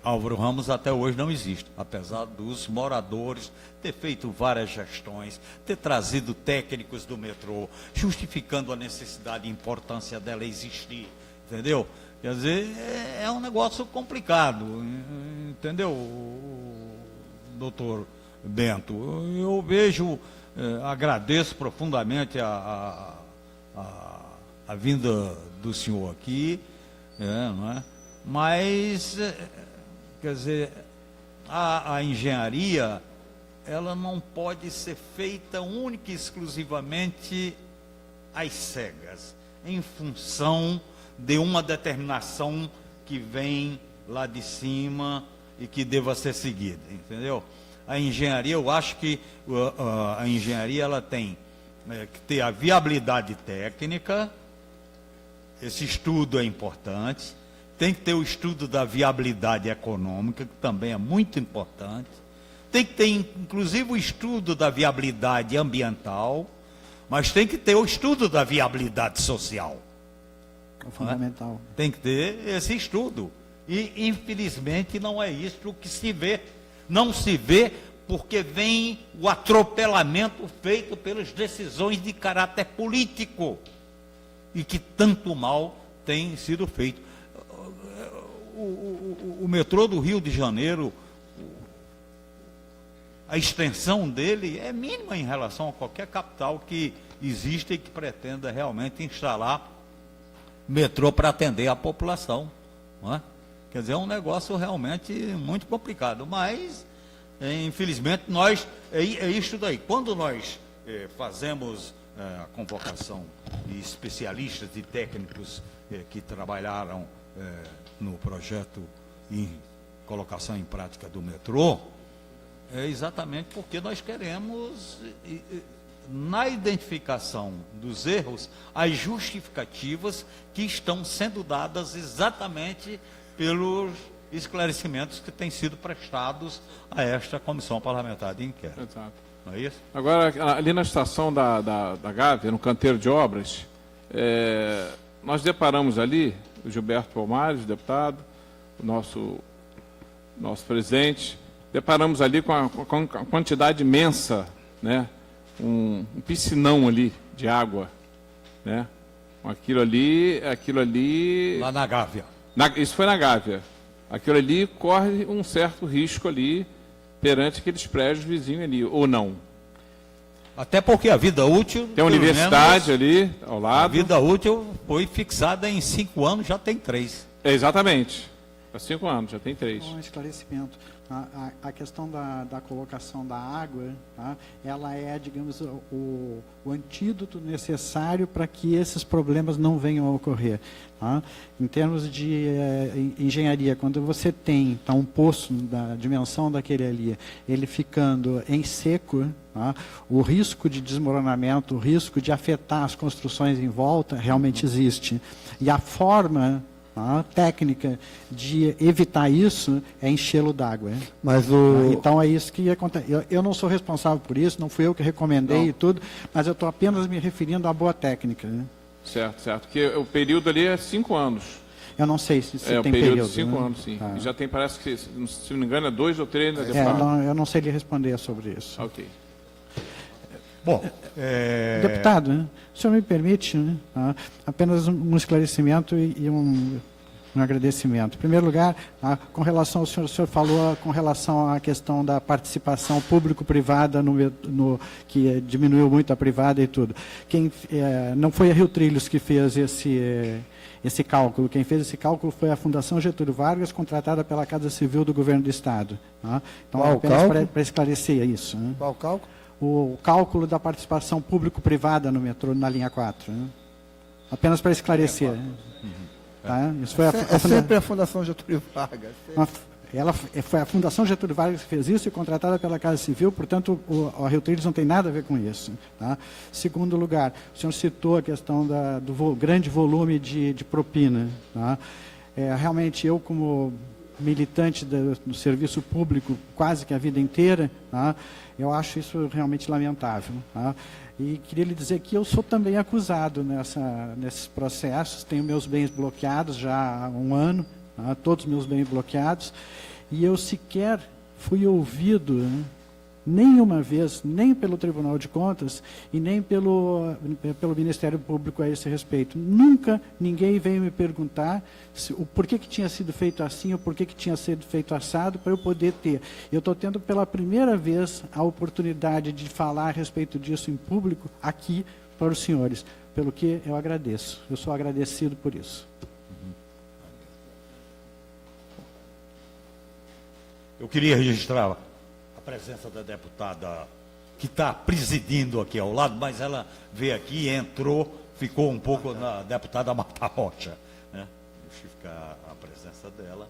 Álvaro Ramos, até hoje não existe, apesar dos moradores ter feito várias gestões, ter trazido técnicos do metrô, justificando a necessidade e importância dela existir, entendeu? Quer dizer, é um negócio complicado, entendeu, doutor Bento? Eu vejo, agradeço profundamente a vinda do senhor aqui, não é? Mas, quer dizer, a engenharia, ela não pode ser feita única e exclusivamente às cegas, em função de uma determinação que vem lá de cima e que deva ser seguida, entendeu? A engenharia, eu acho que a engenharia ela tem que ter a viabilidade técnica, esse estudo é importante, tem que ter o estudo da viabilidade econômica, que também é muito importante, tem que ter inclusive o estudo da viabilidade ambiental, mas tem que ter o estudo da viabilidade social. É fundamental. Tem que ter esse estudo. E, infelizmente, não é isso que se vê. Não se vê porque vem o atropelamento feito pelas decisões de caráter político e que tanto mal tem sido feito. O metrô do Rio de Janeiro, a extensão dele é mínima em relação a qualquer capital que exista e que pretenda realmente instalar metrô para atender a população, não é? Quer dizer, é um negócio realmente muito complicado, mas, infelizmente, é isso daí. Quando nós fazemos a convocação de especialistas e técnicos que trabalharam no projeto em colocação em prática do metrô, é exatamente porque nós queremos, na identificação dos erros, as justificativas que estão sendo dadas exatamente pelos esclarecimentos que têm sido prestados a esta comissão parlamentar de inquérito. Exato. Não é isso? Agora, ali na estação da Gávea, no canteiro de obras, nós deparamos ali, o Gilberto Palmares, deputado, o nosso presidente, deparamos ali com a quantidade imensa, né, um piscinão ali de água, né, aquilo ali... Lá na Gávea. Isso foi na Gávea. Aquilo ali corre um certo risco ali perante aqueles prédios vizinhos ali, ou não? Até porque a vida útil... Tem uma universidade ali ao lado. A vida útil foi fixada em 5 anos, já tem 3. Exatamente. Há 5 anos, já tem 3. Um esclarecimento. A questão da colocação da água, tá? Ela é, digamos, o antídoto necessário para que esses problemas não venham a ocorrer. Tá? Em termos de engenharia, quando você tem um poço da dimensão daquele ali, ele ficando em seco, tá? O risco de desmoronamento, o risco de afetar as construções em volta, realmente existe. E a forma técnica de evitar isso é enchê-lo d'água. Mas Então é isso que acontece. Eu não sou responsável por isso, não fui eu que recomendei e tudo, mas eu estou apenas me referindo à boa técnica. Né? Certo, certo. Porque o período ali é 5 anos. Eu não sei se O tem período de 5 anos, sim. Tá. E já tem, parece que, se não me engano, é 2 ou 3, né, É, deputado? eu não sei lhe responder sobre isso. Ok. Bom, Deputado, né, o senhor me permite apenas um esclarecimento e um agradecimento. Em primeiro lugar, com relação ao senhor, o senhor falou com relação à questão da participação público-privada, que diminuiu muito a privada e tudo. Não foi a Rio Trilhos que fez esse cálculo. Quem fez esse cálculo foi a Fundação Getúlio Vargas, contratada pela Casa Civil do Governo do Estado. Então, Qual apenas para esclarecer isso. qual o cálculo? O cálculo da participação público-privada no metrô, na linha 4. Apenas para esclarecer. Tá? Isso foi Sempre a Fundação Getúlio Vargas. Foi a Fundação Getúlio Vargas que fez isso e contratada pela Casa Civil, portanto, a Rio Trilhos não tem nada a ver com isso. Tá? Segundo lugar, o senhor citou a questão do grande volume de propina. Tá? Realmente, eu, como militante do serviço público quase que a vida inteira, tá? Eu acho isso realmente lamentável. Tá? E queria lhe dizer que eu sou também acusado nesses processos, tenho meus bens bloqueados já há um ano, tá? Todos meus bens bloqueados, e eu sequer fui ouvido, né? Nenhuma vez, nem pelo Tribunal de Contas e nem pelo Ministério Público a esse respeito. Nunca ninguém veio me perguntar o porquê que tinha sido feito assim, ou porquê que tinha sido feito assado, para eu poder ter. Eu estou tendo pela primeira vez a oportunidade de falar a respeito disso em público aqui para os senhores, pelo que eu agradeço. Eu sou agradecido por isso. eu queria registrar a presença da deputada que está presidindo aqui ao lado, mas ela veio aqui, entrou, ficou um pouco na deputada Marta Rocha. Né? Justificar a presença dela.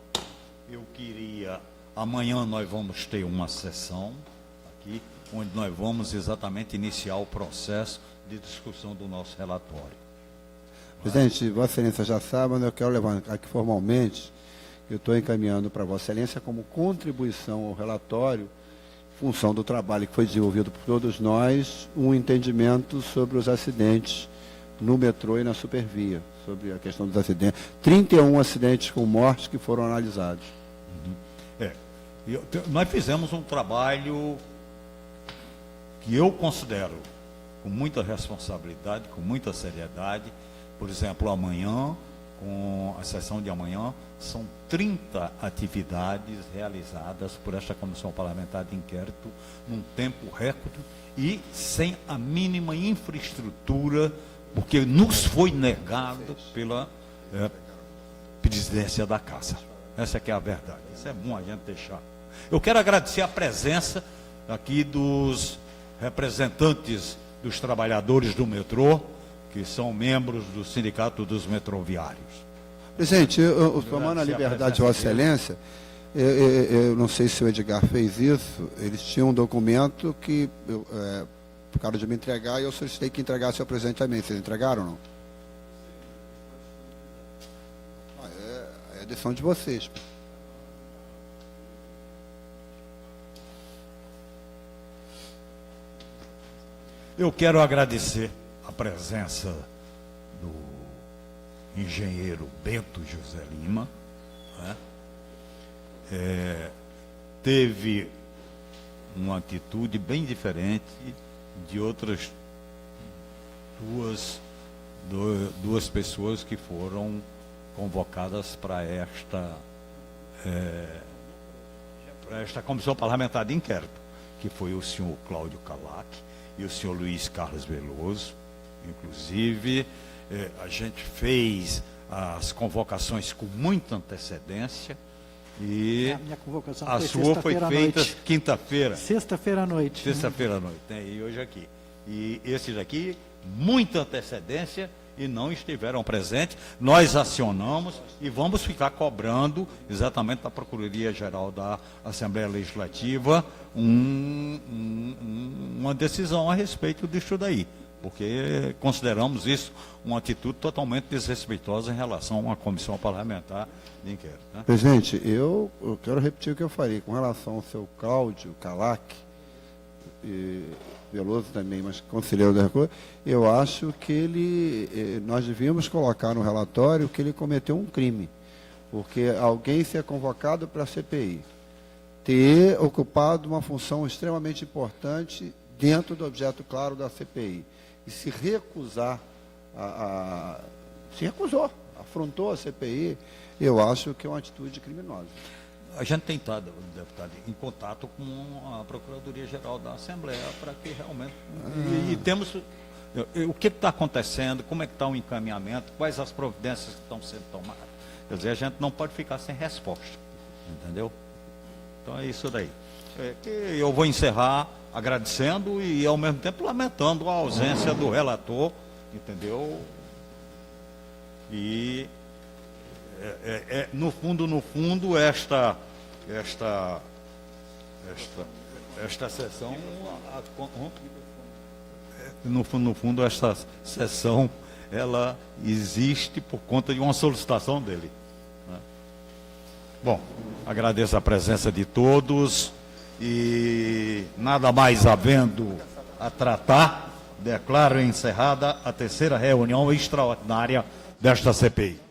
Eu queria, amanhã nós vamos ter uma sessão aqui, onde nós vamos exatamente iniciar o processo de discussão do nosso relatório. Presidente, Vossa Excelência já sabe, mas eu quero levantar aqui formalmente, eu estou encaminhando para Vossa Excelência como contribuição ao relatório, função do trabalho que foi desenvolvido por todos nós, um entendimento sobre os acidentes no metrô e na supervia, sobre a questão dos acidentes. 31 acidentes com mortes que foram analisados. Nós fizemos um trabalho que eu considero com muita responsabilidade, com muita seriedade. Por exemplo, amanhã, com a sessão de amanhã, são 30 atividades realizadas por esta Comissão Parlamentar de Inquérito num tempo recorde e sem a mínima infraestrutura, porque nos foi negado pela presidência da Casa. Essa que é a verdade. Isso é bom a gente deixar. Eu quero agradecer a presença aqui dos representantes dos trabalhadores do metrô, que são membros do Sindicato dos Metroviários. Presidente, tomando a liberdade de Vossa Excelência, eu não sei se o Edgar fez isso, eles tinham um documento que ficaram de me entregar e eu solicitei que entregasse ao presidente também. Vocês entregaram ou não? É a decisão de vocês. Eu quero agradecer a presença do engenheiro Bento José Lima, né? Teve uma atitude bem diferente de outras duas pessoas que foram convocadas para esta comissão parlamentar de inquérito, que foi o senhor Cláudio Calac e o senhor Luiz Carlos Veloso. Inclusive, a gente fez as convocações com muita antecedência e A minha convocação a foi sua foi sexta-feira à feita noite. quinta-feira. Sexta-feira à noite. Sexta-feira à noite, né? E hoje aqui. E esses aqui, muita antecedência e não estiveram presentes. Nós acionamos e vamos ficar cobrando exatamente da Procuradoria-Geral da Assembleia Legislativa uma decisão a respeito disso daí. porque consideramos isso uma atitude totalmente desrespeitosa em relação a uma comissão parlamentar de inquérito. Né? Presidente, eu quero repetir o que eu falei com relação ao seu Cláudio Calac, e Veloso também, mas conselheiro da Record, eu acho que nós devíamos colocar no relatório que ele cometeu um crime, porque alguém ser convocado para a CPI, ter ocupado uma função extremamente importante dentro do objeto claro da CPI, e se recusar, se recusou, afrontou a CPI, eu acho que é uma atitude criminosa. A gente tem estado, deputado, em contato com a Procuradoria-Geral da Assembleia para que realmente... E temos... O que está acontecendo, como é que está o encaminhamento, quais as providências que estão sendo tomadas. Quer dizer, a gente não pode ficar sem resposta, entendeu? Então é isso daí. Que eu vou encerrar agradecendo e, ao mesmo tempo, lamentando a ausência do relator, entendeu? E... no fundo, esta sessão, no fundo, esta sessão, ela existe por conta de uma solicitação dele. Né? Bom, agradeço a presença de todos e, nada mais havendo a tratar, declaro encerrada a terceira reunião extraordinária desta CPI.